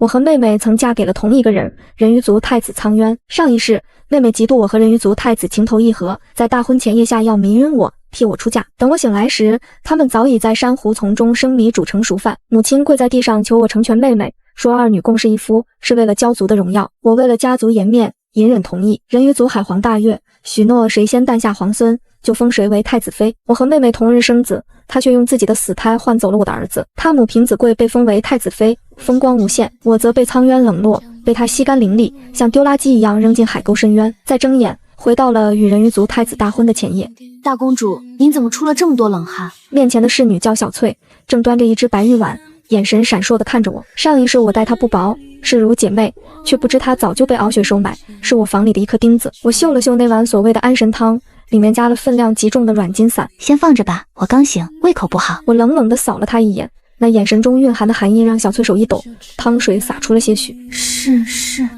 我和妹妹曾嫁给了同一个人，人鱼族太子苍渊。上一世，妹妹嫉妒我和人鱼族太子情投意合，在大婚前夜下药迷晕我，替我出嫁。等我醒来时，他们早已在珊瑚丛中生米煮成熟饭。母亲跪在地上求我成全妹妹，说二女共侍一夫是为了骄族的荣耀。我为了家族颜面，隐忍同意。人鱼族海皇大悦，许诺谁先诞下皇孙，就封谁为太子妃。我和妹妹同日生子，他却用自己的死胎换走了我的儿子。他母平子贵被封为太子妃，风光无限，我则被苍渊冷落，被他吸干灵力，像丢垃圾一样扔进海沟深渊。再睁眼，回到了与人鱼族太子大婚的前夜。大公主，您怎么出了这么多冷汗？面前的侍女叫小翠，正端着一只白玉碗，眼神闪烁地看着我。上一世我待她不薄，视如姐妹，却不知她早就被敖雪收买，是我房里的一颗钉子。我嗅了嗅那碗所谓的安神汤，里面加了分量极重的软筋散。先放着吧，我刚醒，胃口不好。我冷冷地扫了她一眼，那眼神中蕴含的寒意让小翠手一抖，汤水洒出了些许。是。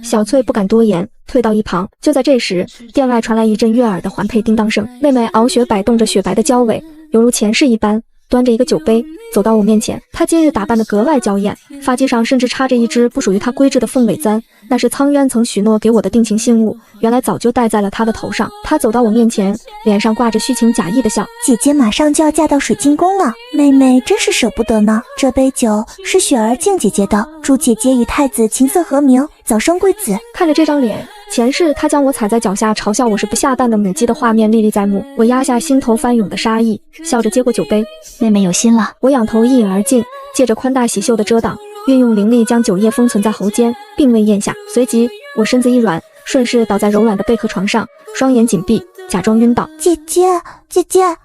小翠不敢多言，退到一旁。就在这时，店外传来一阵悦耳的环佩叮当声。妹妹敖雪摆动着雪白的娇尾，犹如前世一般，端着一个酒杯走到我面前。她今日打扮得格外娇艳，发髻上甚至插着一只不属于她规制的凤尾簪，那是苍渊曾许诺给我的定情信物，原来早就戴在了她的头上。她走到我面前，脸上挂着虚情假意的笑。姐姐马上就要嫁到水晶宫了，妹妹真是舍不得呢。这杯酒是雪儿敬姐姐的，祝姐姐与太子琴瑟和鸣，早生贵子。看着这张脸，前世他将我踩在脚下嘲笑我是不下蛋的母鸡的画面历历在目，我压下心头翻涌的杀意，笑着接过酒杯。妹妹有心了。我仰头一饮而尽，借着宽大喜袖的遮挡，运用灵力将酒液封存在喉间，并未咽下。随即我身子一软，顺势倒在柔软的贝壳床上，双眼紧闭，假装晕倒。姐姐。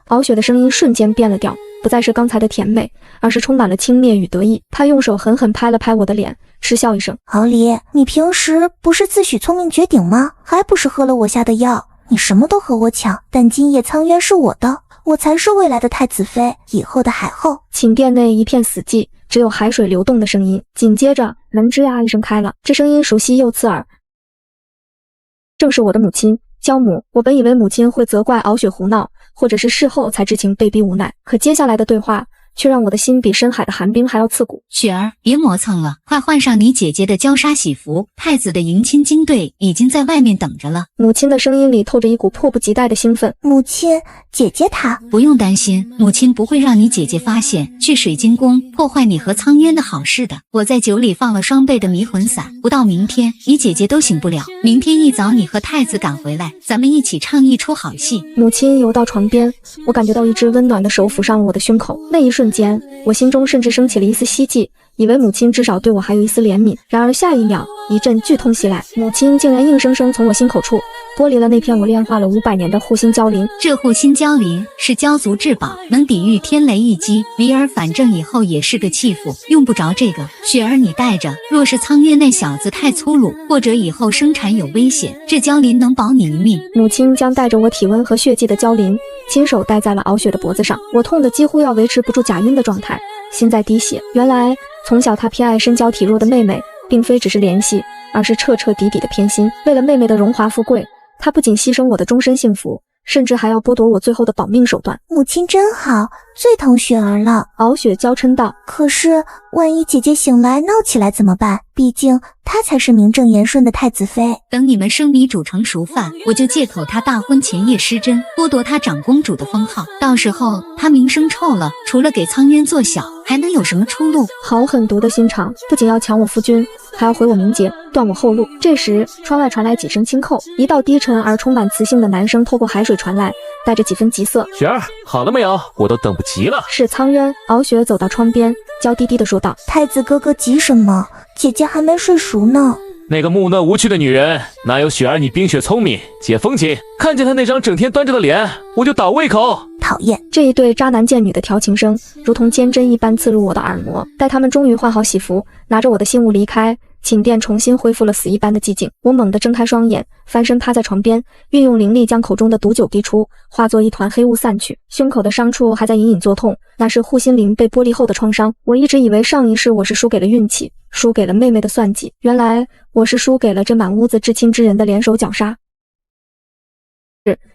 敖雪的声音瞬间变了调，不再是刚才的甜美，而是充满了轻蔑与得意。她用手狠狠拍了拍我的脸，嗤笑一声：敖离，你平时不是自诩聪明绝顶吗？还不是喝了我下的药？你什么都和我抢，但今夜苍渊是我的，我才是未来的太子妃，以后的海后。寝殿内一片死寂，只有海水流动的声音。紧接着门吱呀一声开了，这声音熟悉又刺耳，正是我的母亲焦母。我本以为母亲会责怪敖雪胡闹，或者是事后才知情被逼无奈，可接下来的对话却让我的心比深海的寒冰还要刺骨。雪儿，别磨蹭了，快换上你姐姐的娇纱喜服，太子的迎亲金队已经在外面等着了。母亲的声音里透着一股迫不及待的兴奋。母亲，姐姐她不用担心，母亲不会让你姐姐发现去水晶宫破坏你和苍渊的好事的。我在酒里放了双倍的迷魂散，不到明天你姐姐都醒不了。明天一早你和太子赶回来，咱们一起唱一出好戏。母亲游到床边，我感觉到一只温暖的手抚上了我的胸口，那一瞬间我心中甚至升起了一丝希冀，以为母亲至少对我还有一丝怜悯。然而下一秒，一阵剧痛袭来，母亲竟然硬生生从我心口处剥离了那片我炼化了500年的护心蛟鳞。这护心蛟鳞是蛟族至宝，能抵御天雷一击。离儿反正以后也是个弃妇，用不着这个。雪儿你带着，若是苍渊那小子太粗鲁，或者以后生产有危险，这蛟鳞能保你一命。母亲将带着我体温和血迹的蛟鳞亲手戴在了敖雪的脖子上，我痛得几乎要维持不住假晕的状态，心在滴血。原来从小他偏爱身娇体弱的妹妹，并非只是怜惜，而是彻彻底底的偏心。为了妹妹的荣华富贵，他不仅牺牲我的终身幸福，甚至还要剥夺我最后的保命手段。母亲真好，最疼雪儿了。敖雪娇嗔道。可是万一姐姐醒来闹起来怎么办？毕竟她才是名正言顺的太子妃。等你们生米煮成熟饭，我就借口她大婚前夜失贞，剥夺她长公主的封号。到时候她名声臭了，除了给苍渊做小，还能有什么出路？好狠毒的心肠，不仅要抢我夫君，还要毁我名节，断我后路。这时窗外传来几声轻叩，一道低沉而充满磁性的男声透过海水传来，带着几分急色。雪儿，好了没有？我都等不及了。是苍渊。敖雪走到窗边，娇滴滴地说道：太子哥哥急什么？姐姐还没睡熟呢。那个木讷无趣的女人，哪有雪儿你冰雪聪明？姐风情，看见她那张整天端着的脸，我就倒胃口。讨厌！这一对渣男贱女的调情声，如同尖针一般刺入我的耳膜。待他们终于换好喜服，拿着我的信物离开，寝殿重新恢复了死一般的寂静。我猛地睁开双眼，翻身趴在床边，运用灵力将口中的毒酒逼出，化作一团黑雾散去。胸口的伤处还在隐隐作痛，那是护心灵被剥离后的创伤。我一直以为上一世我是输给了运气，输给了妹妹的算计，原来我是输给了这满屋子至亲之人的联手绞杀。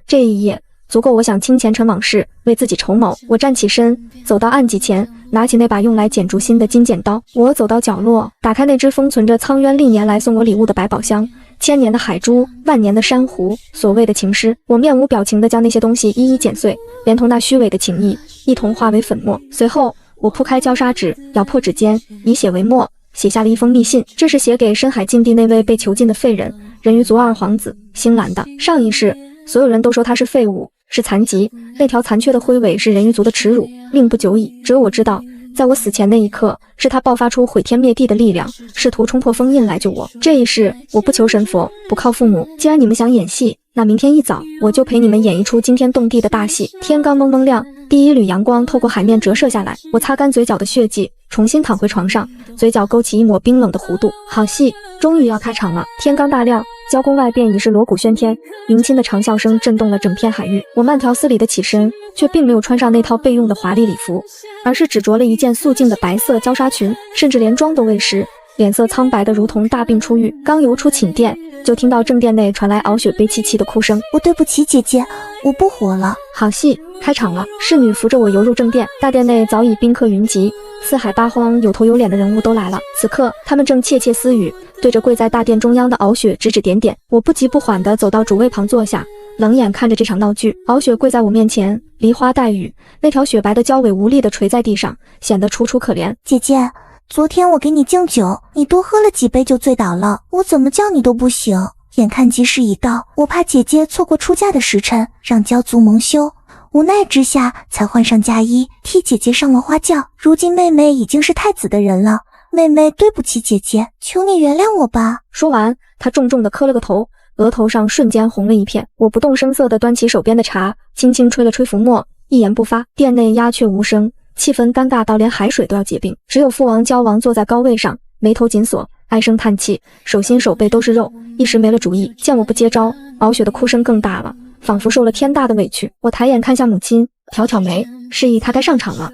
这一夜足够我想清前尘往事，为自己筹谋。我站起身，走到案几前，拿起那把用来剪竹心的金剪刀。我走到角落，打开那只封存着苍渊历年来送我礼物的百宝箱，千年的海珠，万年的珊瑚，所谓的情诗。我面无表情地将那些东西一一剪碎，连同那虚伪的情意一同化为粉末。随后，我铺开焦砂纸，咬破指尖，以血为墨，写下了一封密信。这是写给深海禁地那位被囚禁的废人人鱼族二皇子星蓝的。上一世，所有人都说他是废物，是残疾，那条残缺的灰尾是人鱼族的耻辱，命不久矣。只有我知道，在我死前那一刻，是他爆发出毁天灭地的力量，试图冲破封印来救我。这一世，我不求神佛，不靠父母。既然你们想演戏，那明天一早，我就陪你们演一出惊天动地的大戏。天刚蒙蒙亮，第一缕阳光透过海面折射下来，我擦干嘴角的血迹，重新躺回床上，嘴角勾起一抹冰冷的弧度。好戏终于要开场了。天刚大亮，交宫外便已是锣鼓喧天，迎亲的长啸声震动了整片海域。我慢条斯理的起身，却并没有穿上那套备用的华丽礼服，而是只着了一件素净的白色焦纱裙，甚至连妆都未施，脸色苍白的如同大病初愈。刚游出寝殿，就听到正殿内传来敖雪悲戚戚的哭声。我对不起姐姐，我不活了。好戏开场了，侍女扶着我游入正殿，大殿内早已宾客云集，四海八荒有头有脸的人物都来了。此刻他们正窃窃私语，对着跪在大殿中央的敖雪指指点点。我不急不缓地走到主位旁坐下，冷眼看着这场闹剧。敖雪跪在我面前，梨花带雨，那条雪白的娇尾无力地垂在地上，显得楚楚可怜。姐姐，昨天我给你敬酒，你多喝了几杯就醉倒了，我怎么叫你都不醒。眼看吉时已到，我怕姐姐错过出嫁的时辰，让骄族蒙羞，无奈之下才换上嫁衣，替姐姐上了花轿。如今妹妹已经是太子的人了，妹妹对不起姐姐，求你原谅我吧。说完，她重重地磕了个头，额头上瞬间红了一片。我不动声色地端起手边的茶，轻轻吹了吹浮沫，一言不发。殿内鸦雀无声，气氛尴尬到连海水都要结冰。只有父王骄王坐在高位上，眉头紧锁，唉声叹气，手心手背都是肉，一时没了主意。见我不接招，敖雪的哭声更大了，仿佛受了天大的委屈。我抬眼看向母亲，挑挑眉，示意她该上场了。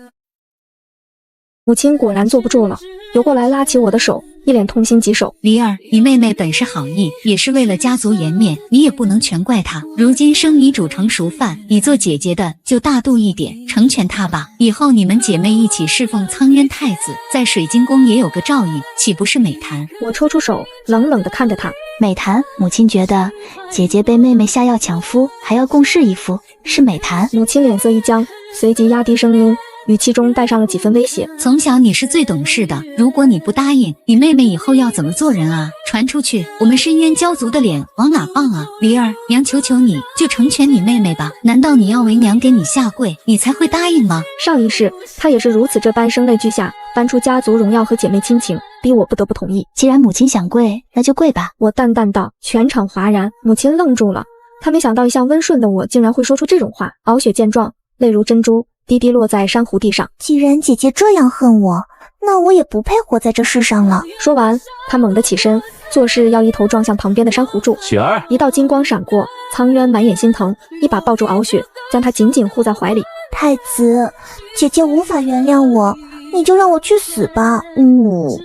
母亲果然坐不住了，游过来拉起我的手，一脸痛心疾首。梨儿，你妹妹本是好意，也是为了家族颜面，你也不能全怪她。如今生米煮成熟饭，你做姐姐的就大度一点，成全她吧。以后你们姐妹一起侍奉苍渊太子，在水晶宫也有个照应，岂不是美谈？我抽出手，冷冷地看着她。美谈，母亲觉得姐姐被妹妹下药抢夫，还要共侍一夫，是美谈。母亲脸色一僵，随即压低声音，语气中带上了几分威胁。从小你是最懂事的，如果你不答应，你妹妹以后要怎么做人啊？传出去，我们深渊骄族的脸往哪放啊？梨儿，娘求求你，就成全你妹妹吧。难道你要为娘给你下跪，你才会答应吗？上一世，她也是如此这般声泪俱下，搬出家族荣耀和姐妹亲情，逼我不得不同意。既然母亲想跪，那就跪吧。我淡淡道。全场哗然，母亲愣住了，她没想到一向温顺的我竟然会说出这种话。敖雪见状，泪如珍珠，滴滴落在珊瑚地上。既然姐姐这样恨我，那我也不配活在这世上了。说完，她猛地起身，作势要一头撞向旁边的珊瑚柱。雪儿，一道金光闪过，苍渊满眼心疼，一把抱住敖雪，将她紧紧护在怀里。太子，姐姐无法原谅我，你就让我去死吧。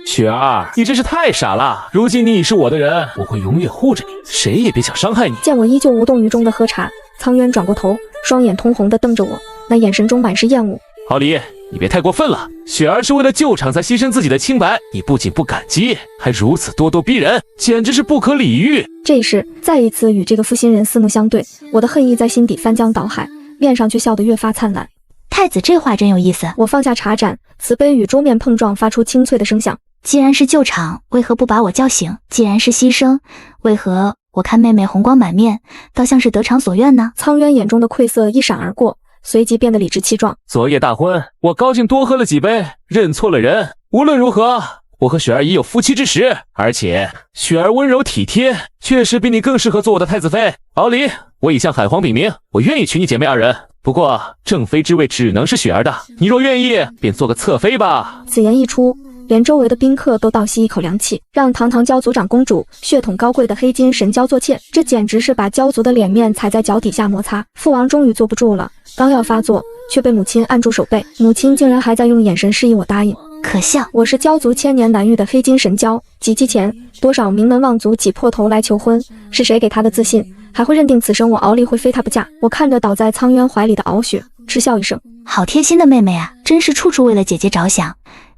雪儿，你真是太傻了。如今你已是我的人，我会永远护着你，谁也别想伤害你。见我依旧无动于衷的喝茶，苍渊转过头，双眼通红的瞪着我，那眼神中满是厌恶。郝离，你别太过分了。雪儿是为了救场才牺牲自己的清白，你不仅不感激，还如此咄咄逼人，简直是不可理喻。这时再一次与这个负心人四目相对，我的恨意在心底翻江倒海，面上却笑得越发灿烂。太子这话真有意思。我放下茶盏，瓷杯与桌面碰撞，发出清脆的声响。既然是救场，为何不把我叫醒？既然是牺牲，为何我看妹妹红光满面，倒像是得偿所愿呢？苍渊眼中的愧色一闪而过，随即变得理直气壮。昨夜大婚，我高兴多喝了几杯，认错了人。无论如何，我和雪儿已有夫妻之实，而且雪儿温柔体贴，确实比你更适合做我的太子妃。敖离，我已向海皇禀明，我愿意娶你姐妹二人，不过正妃之位只能是雪儿的，你若愿意，便做个侧妃吧。此言一出，连周围的宾客都倒吸一口凉气，让堂堂骄族长公主、血统高贵的黑金神骄做妾，这简直是把骄族的脸面踩在脚底下摩擦。父王终于坐不住了，刚要发作，却被母亲按住手背。母亲竟然还在用眼神示意我答应。可笑！我是骄族千年难遇的黑金神骄，几期前多少名门望族挤破头来求婚，是谁给他的自信，还会认定此生我敖离会非他不嫁。我看着倒在苍渊怀里的敖雪，嗤笑一声，好贴心的妹妹啊，真是处处为了姐姐着想。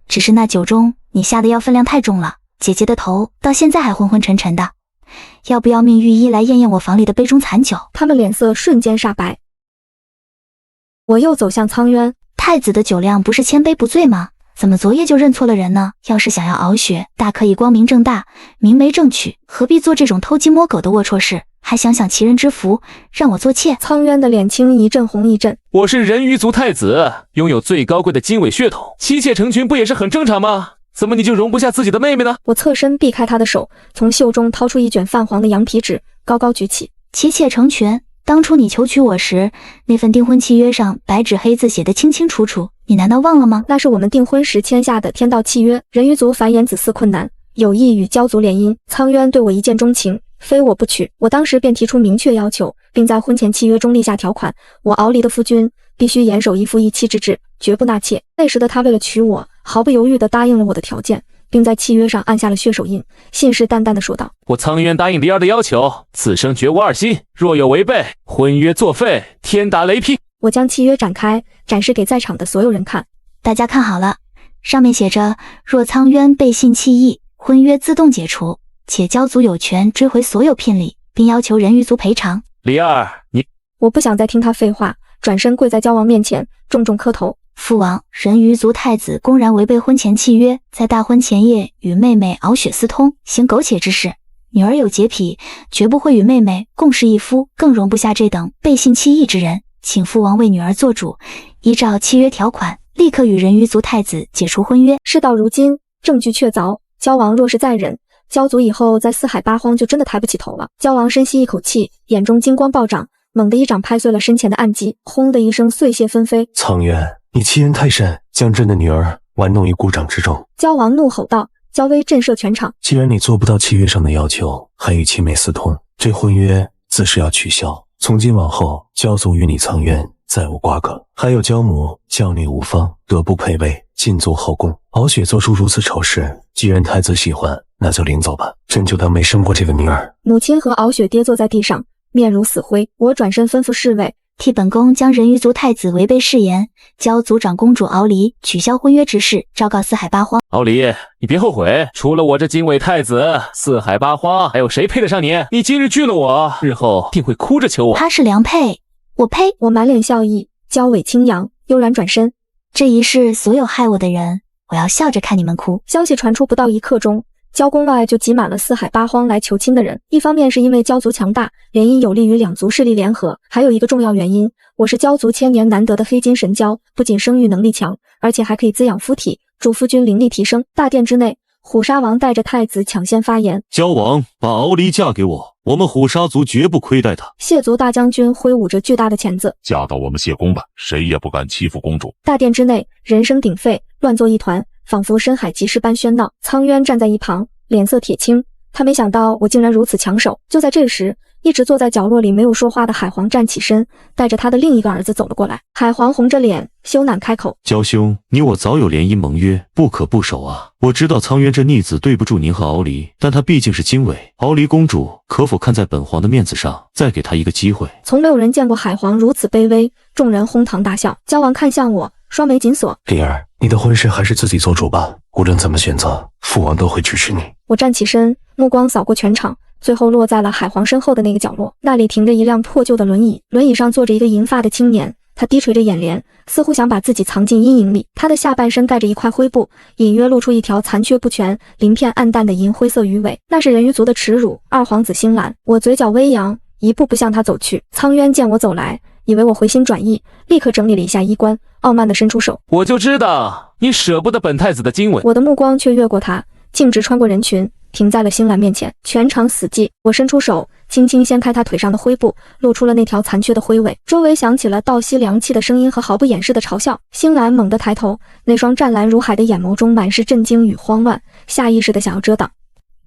只是那酒中你下的药分量太重了，姐姐的头到现在还昏昏沉沉的。要不要命御医来验验我房里的杯中残酒？他们脸色瞬间煞白。我又走向苍渊，太子的酒量不是千杯不醉吗？怎么昨夜就认错了人呢？要是想要熬血，大可以光明正大，明媒正娶，何必做这种偷鸡摸狗的龌龊事？还享享其人之福，让我做妾？苍渊的脸青一阵红一阵。我是人鱼族太子，拥有最高贵的经纬血统，妻妾成群不也是很正常吗？怎么你就容不下自己的妹妹呢？我侧身避开他的手，从袖中掏出一卷泛黄的羊皮纸，高高举起。妻妾成群，当初你求娶我时，那份订婚契约上白纸黑字写得清清楚楚，你难道忘了吗？那是我们订婚时签下的天道契约。人鱼族繁衍子嗣困难，有意与蛟族联姻。苍渊对我一见钟情，非我不娶。我当时便提出明确要求，并在婚前契约中立下条款：我敖离的夫君必须严守一夫一妻之制，绝不纳妾。那时的他为了娶我，毫不犹豫地答应了我的条件，并在契约上按下了血手印，信誓旦旦地说道：我苍渊答应离儿的要求，此生绝无二心，若有违背，婚约作废，天打雷劈。我将契约展开，展示给在场的所有人看。大家看好了，上面写着：若苍渊背信弃义，婚约自动解除，且蛟族有权追回所有聘礼，并要求人鱼族赔偿。离儿，你……我不想再听他废话，转身跪在蛟王面前，重重磕头。父王，人鱼族太子公然违背婚前契约，在大婚前夜与妹妹敖雪私通，行苟且之事。女儿有洁癖，绝不会与妹妹共侍一夫，更容不下这等背信弃义之人。请父王为女儿做主，依照契约条款，立刻与人鱼族太子解除婚约。事到如今，证据确凿，蛟王若是再忍，蛟族以后在四海八荒就真的抬不起头了。蛟王深吸一口气，眼中金光暴涨，猛地一掌拍碎了身前的案几，轰的一声碎屑纷飞。苍渊，你欺人太甚，将朕的女儿玩弄于股掌之中。蛟王怒吼道，蛟威震慑全场。既然你做不到契约上的要求，还与妻妹私通，这婚约自是要取消。从今往后，蛟族与你苍渊再无瓜葛。还有蛟母教女无方，德不配位，尽足后宫。敖雪做出如此丑事，既然太子喜欢，那就领走吧，朕就当没生过这个女儿。母亲和敖雪跌坐在地上，面如死灰。我转身吩咐侍卫，替本宫将人鱼族太子违背誓言，蛟族长公主敖离取消婚约之事昭告四海八荒。敖离，你别后悔，除了我这经纬太子，四海八荒还有谁配得上你？你今日拒了我，日后定会哭着求我。他是良配，我呸！我满脸笑意，蛟尾轻扬，悠然转身。这一世所有害我的人，我要笑着看你们哭。消息传出不到1刻钟，蛟宫外就挤满了四海八荒来求亲的人。一方面是因为蛟族强大，联姻有利于两族势力联合，还有一个重要原因，我是蛟族千年难得的黑金神蛟，不仅生育能力强，而且还可以滋养夫体，助夫君灵力提升。大殿之内，虎鲨王带着太子抢先发言：蛟王，把敖离嫁给我，我们虎鲨族绝不亏待她。谢族大将军挥舞着巨大的钳子：嫁到我们谢宫吧，谁也不敢欺负公主。大殿之内人声鼎沸，乱作一团，仿佛深海集市般喧闹。苍渊站在一旁，脸色铁青，他没想到我竟然如此抢手。就在这时，一直坐在角落里没有说话的海皇站起身，带着他的另一个儿子走了过来。海皇红着脸，羞赧开口：蛟兄，你我早有联姻盟约，不可不守啊。我知道苍渊这逆子对不住您和敖离，但他毕竟是经纬，敖离公主可否看在本皇的面子上，再给他一个机会？从没有人见过海皇如此卑微，众人哄堂大笑。蛟王看向我，双眉紧锁：离儿，你的婚事还是自己做主吧，无论怎么选择，父王都会支持你。我站起身，目光扫过全场，最后落在了海皇身后的那个角落。那里停着一辆破旧的轮椅，轮椅上坐着一个银发的青年，他低垂着眼帘，似乎想把自己藏进阴影里。他的下半身盖着一块灰布，隐约露出一条残缺不全、鳞片暗淡的银灰色鱼尾，那是人鱼族的耻辱。二皇子星蓝。我嘴角微扬，一步步向他走去。苍渊见我走来，以为我回心转意，立刻整理了一下衣冠，傲慢地伸出手：我就知道你舍不得本太子的经纬。我的目光却越过他，径直穿过人群，停在了星蓝面前。全场死寂，我伸出手，轻轻掀开他腿上的灰布，露出了那条残缺的灰尾。周围响起了倒吸凉气的声音和毫不掩饰的嘲笑。星蓝猛地抬头，那双湛蓝如海的眼眸中满是震惊与慌乱，下意识地想要遮挡。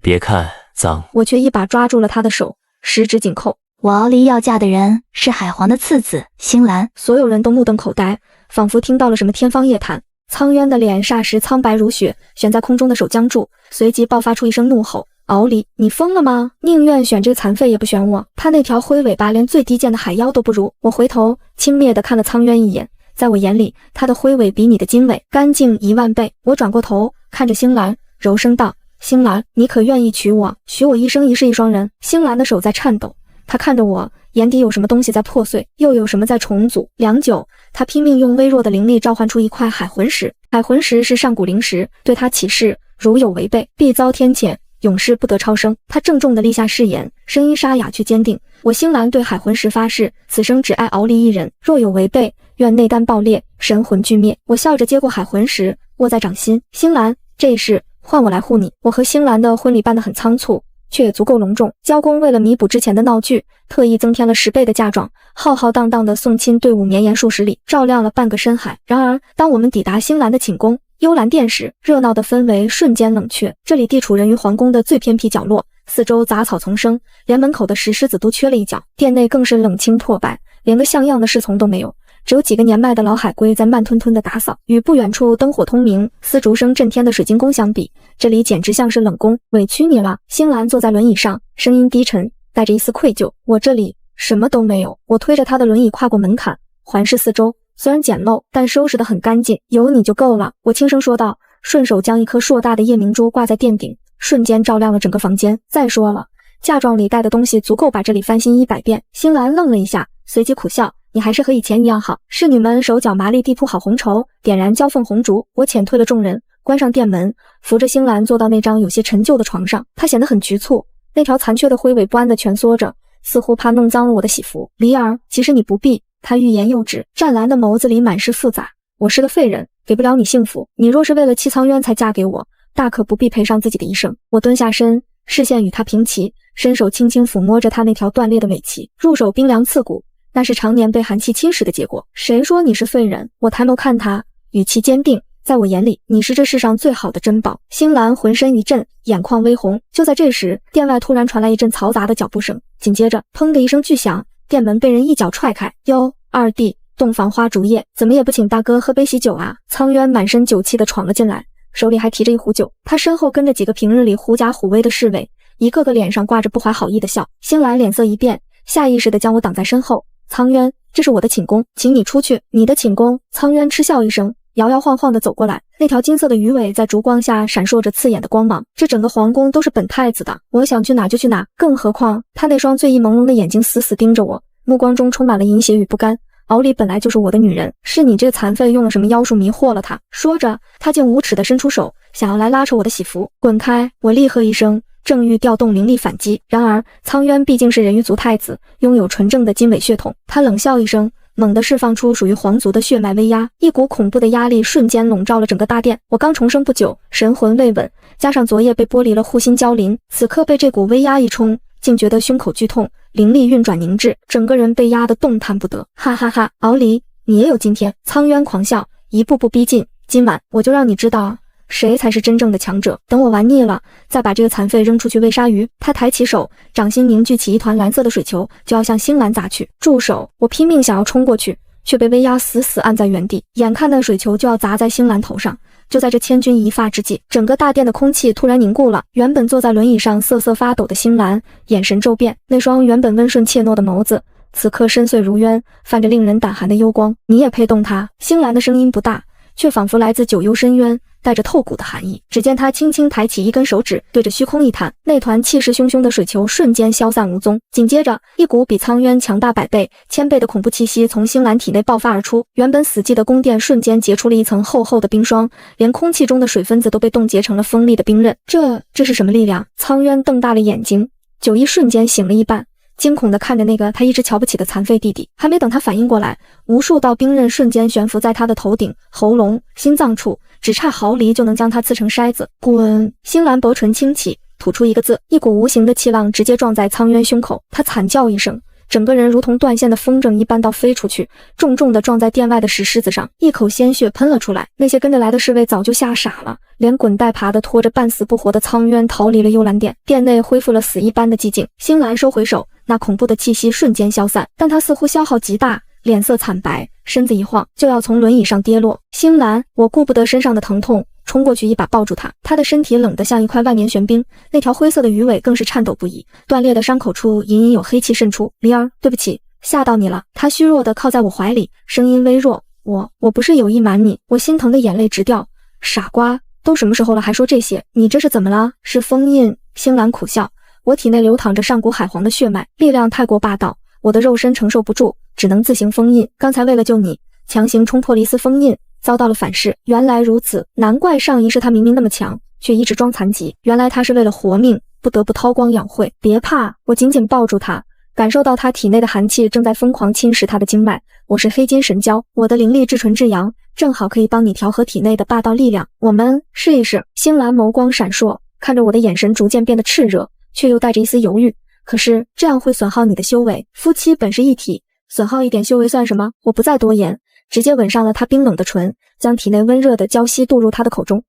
别看脏，我却一把抓住了他的手，十指紧扣。我敖离要嫁的人是海皇的次子星蓝。所有人都目瞪口呆，仿佛听到了什么天方夜谭。苍渊的脸霎时苍白如雪，悬在空中的手僵住，随即爆发出一声怒吼：敖离，你疯了吗？宁愿选这个残废也不选我，他那条灰尾巴连最低贱的海妖都不如。我回头轻蔑地看了苍渊一眼，在我眼里，他的灰尾比你的金尾干净10000倍。我转过头看着星兰，柔声道：星兰，你可愿意娶我？许我一生一世一双人。星兰的手在颤抖，她看着我，眼底有什么东西在破碎，又有什么在重组。良久，她拼命用微弱的灵力召唤出一块海魂石。海魂石是上古灵石，对她起誓，如有违背，必遭天谴，永世不得超生。她郑重地立下誓言，声音沙哑却坚定。我星兰对海魂石发誓，此生只爱敖离一人，若有违背，愿内丹爆裂，神魂俱灭。我笑着接过海魂石，握在掌心。星兰，这事换我来护你。我和星兰的婚礼办得很仓促，却也足够隆重。交公为了弥补之前的闹剧，特意增添了10倍的嫁妆，浩浩荡荡的送亲队伍绵延数十里，照亮了半个深海。然而，当我们抵达星兰的寝宫幽兰殿时，热闹的氛围瞬间冷却。这里地处人鱼皇宫的最偏僻角落，四周杂草丛生，连门口的石狮子都缺了一角。殿内更是冷清破败，连个像样的侍从都没有，只有几个年迈的老海龟在慢吞吞的打扫。与不远处灯火通明、丝竹声震天的水晶宫相比，这里简直像是冷宫。委屈你了。星兰坐在轮椅上，声音低沉，带着一丝愧疚。我这里什么都没有。我推着他的轮椅跨过门槛，环视四周，虽然简陋，但收拾得很干净。有你就够了，我轻声说道，顺手将一颗硕大的夜明珠挂在殿顶，瞬间照亮了整个房间。再说了，嫁妆里带的东西足够把这里翻新100遍。星兰愣了一下，随即苦笑，你还是和以前一样好。侍女们手脚麻利地铺好红绸，点燃交凤红烛。我遣退了众人，关上殿门，扶着星兰坐到那张有些陈旧的床上。她显得很局促，那条残缺的灰尾不安地蜷缩着，似乎怕弄脏了我的喜服。离儿，其实你不必。她欲言又止，湛蓝的眸子里满是复杂。我是个废人，给不了你幸福。你若是为了戚苍渊才嫁给我，大可不必赔上自己的一生。我蹲下身，视线与他平齐，伸手轻轻抚摸着他那条断裂的尾鳍，入手冰凉刺骨，那是常年被寒气侵蚀的结果。谁说你是废人？我抬眸看他，语气坚定，在我眼里，你是这世上最好的珍宝。星兰浑身一震，眼眶微红。就在这时，殿外突然传来一阵嘈杂的脚步声，紧接着砰的一声巨响，殿门被人一脚踹开。哟，二弟，洞房花烛夜，怎么也不请大哥喝杯喜酒啊？苍渊满身酒气地闯了进来，手里还提着一壶酒。他身后跟着几个平日里狐假虎威的侍卫，一个个脸上挂着不怀好意的笑。星兰脸色一变，下意识地将我挡在身后。苍渊，这是我的寝宫，请你出去。你的寝宫？苍渊嗤笑一声，摇摇晃晃地走过来，那条金色的鱼尾在烛光下闪烁着刺眼的光芒。这整个皇宫都是本太子的，我想去哪就去哪，更何况他那双醉意朦胧的眼睛死死盯着我，目光中充满了淫邪与不甘。敖离本来就是我的女人，是你这个残废用了什么妖术迷惑了她。说着，他竟无耻地伸出手，想要来拉扯我的喜服。滚开！我厉喝一声，正欲调动灵力反击，然而苍渊毕竟是人鱼族太子，拥有纯正的金尾血统。他冷笑一声，猛地释放出属于皇族的血脉威压，一股恐怖的压力瞬间笼罩了整个大殿。我刚重生不久，神魂未稳，加上昨夜被剥离了护心蛟鳞，此刻被这股威压一冲，竟觉得胸口剧痛，灵力运转凝滞，整个人被压得动弹不得。哈哈哈，敖离，你也有今天！苍渊狂笑，一步步逼近。今晚我就让你知道谁才是真正的强者。等我玩腻了，再把这个残废扔出去喂鲨鱼。他抬起手，掌心凝聚起一团蓝色的水球，就要向星兰砸去。住手！我拼命想要冲过去，却被威压死死按在原地。眼看那水球就要砸在星兰头上，就在这千钧一发之际，整个大殿的空气突然凝固了。原本坐在轮椅上瑟瑟发抖的星兰眼神骤变，那双原本温顺怯懦的眸子此刻深邃如渊，泛着令人胆寒的幽光。你也配动他？星兰的声音不大，却仿佛来自九幽深渊，带着透骨的寒意。只见他轻轻抬起一根手指，对着虚空一弹，那团气势汹汹的水球瞬间消散无踪。紧接着，一股比苍渊强大100倍、1000倍的恐怖气息从星兰体内爆发而出，原本死寂的宫殿瞬间结出了一层厚厚的冰霜，连空气中的水分子都被冻结成了锋利的冰刃。这是什么力量？苍渊瞪大了眼睛，酒意瞬间醒了一半，惊恐地看着那个他一直瞧不起的残废弟弟。还没等他反应过来，无数道冰刃瞬间悬浮在他的头顶、喉咙、心脏处，只差毫厘就能将他刺成筛子。滚！星兰薄唇轻启，吐出一个字，一股无形的气浪直接撞在苍渊胸口。他惨叫一声，整个人如同断线的风筝一般倒飞出去，重重地撞在殿外的石狮子上，一口鲜血喷了出来。那些跟着来的侍卫早就吓傻了，连滚带爬的拖着半死不活的苍渊逃离了幽兰殿。殿内恢复了死一般的寂静。星兰收回手，那恐怖的气息瞬间消散，但他似乎消耗极大，脸色惨白，身子一晃就要从轮椅上跌落。星兰，我顾不得身上的疼痛，冲过去一把抱住他，他的身体冷得像一块万年玄冰，那条灰色的鱼尾更是颤抖不已，断裂的伤口处隐隐有黑气渗出。灵儿，对不起，吓到你了。他虚弱地靠在我怀里，声音微弱，我不是有意瞒你。我心疼的眼泪直掉。傻瓜，都什么时候了还说这些？你这是怎么了？是封印。星兰苦笑，我体内流淌着上古海皇的血脉，力量太过霸道，我的肉身承受不住，只能自行封印。刚才为了救你，强行冲破了一丝封印，遭到了反噬。原来如此，难怪上一世他明明那么强，却一直装残疾。原来他是为了活命，不得不韬光养晦。别怕，我紧紧抱住他，感受到他体内的寒气正在疯狂侵蚀他的经脉。我是黑金神蛟，我的灵力至纯至阳，正好可以帮你调和体内的霸道力量。我们试一试。星兰眸光闪烁，看着我的眼神逐渐变得炽热，却又带着一丝犹豫。可是这样会损耗你的修为，夫妻本是一体，损耗一点修为算什么？我不再多言，直接吻上了他冰冷的唇，将体内温热的娇息渡入他的口中。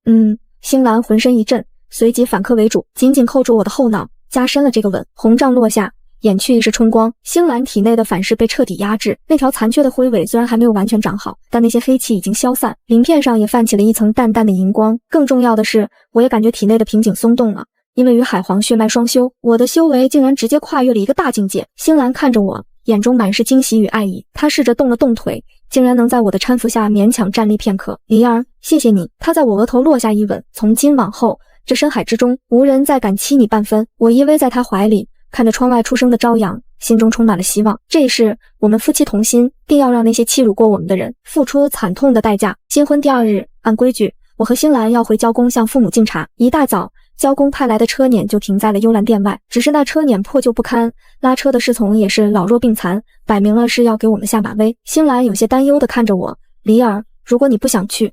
星兰浑身一震，随即反客为主，紧紧扣住我的后脑，加深了这个吻。红帐落下，掩去一时春光，星兰体内的反噬被彻底压制，那条残缺的灰尾虽然还没有完全长好，但那些黑气已经消散，鳞片上也泛起了一层淡淡的荧光。更重要的是，我也感觉体内的瓶颈松动了，因为与海皇血脉双修，我的修为竟然直接跨越了一个大境界。星兰看着我，眼中满是惊喜与爱意，她试着动了动腿，竟然能在我的搀扶下勉强站立片刻。灵儿，谢谢你。她在我额头落下一吻，从今往后，这深海之中无人再敢欺你半分。我依偎在她怀里，看着窗外初升的朝阳，心中充满了希望。这一世，我们夫妻同心，定要让那些欺辱过我们的人付出惨痛的代价。新婚第2日，按规矩，我和星兰要回交宫向父母敬茶。一大早，交宫派来的车辇就停在了幽兰殿外，只是那车辇破旧不堪，拉车的侍从也是老弱病残，摆明了是要给我们下马威。星兰有些担忧地看着我，梨儿，如果你不想去，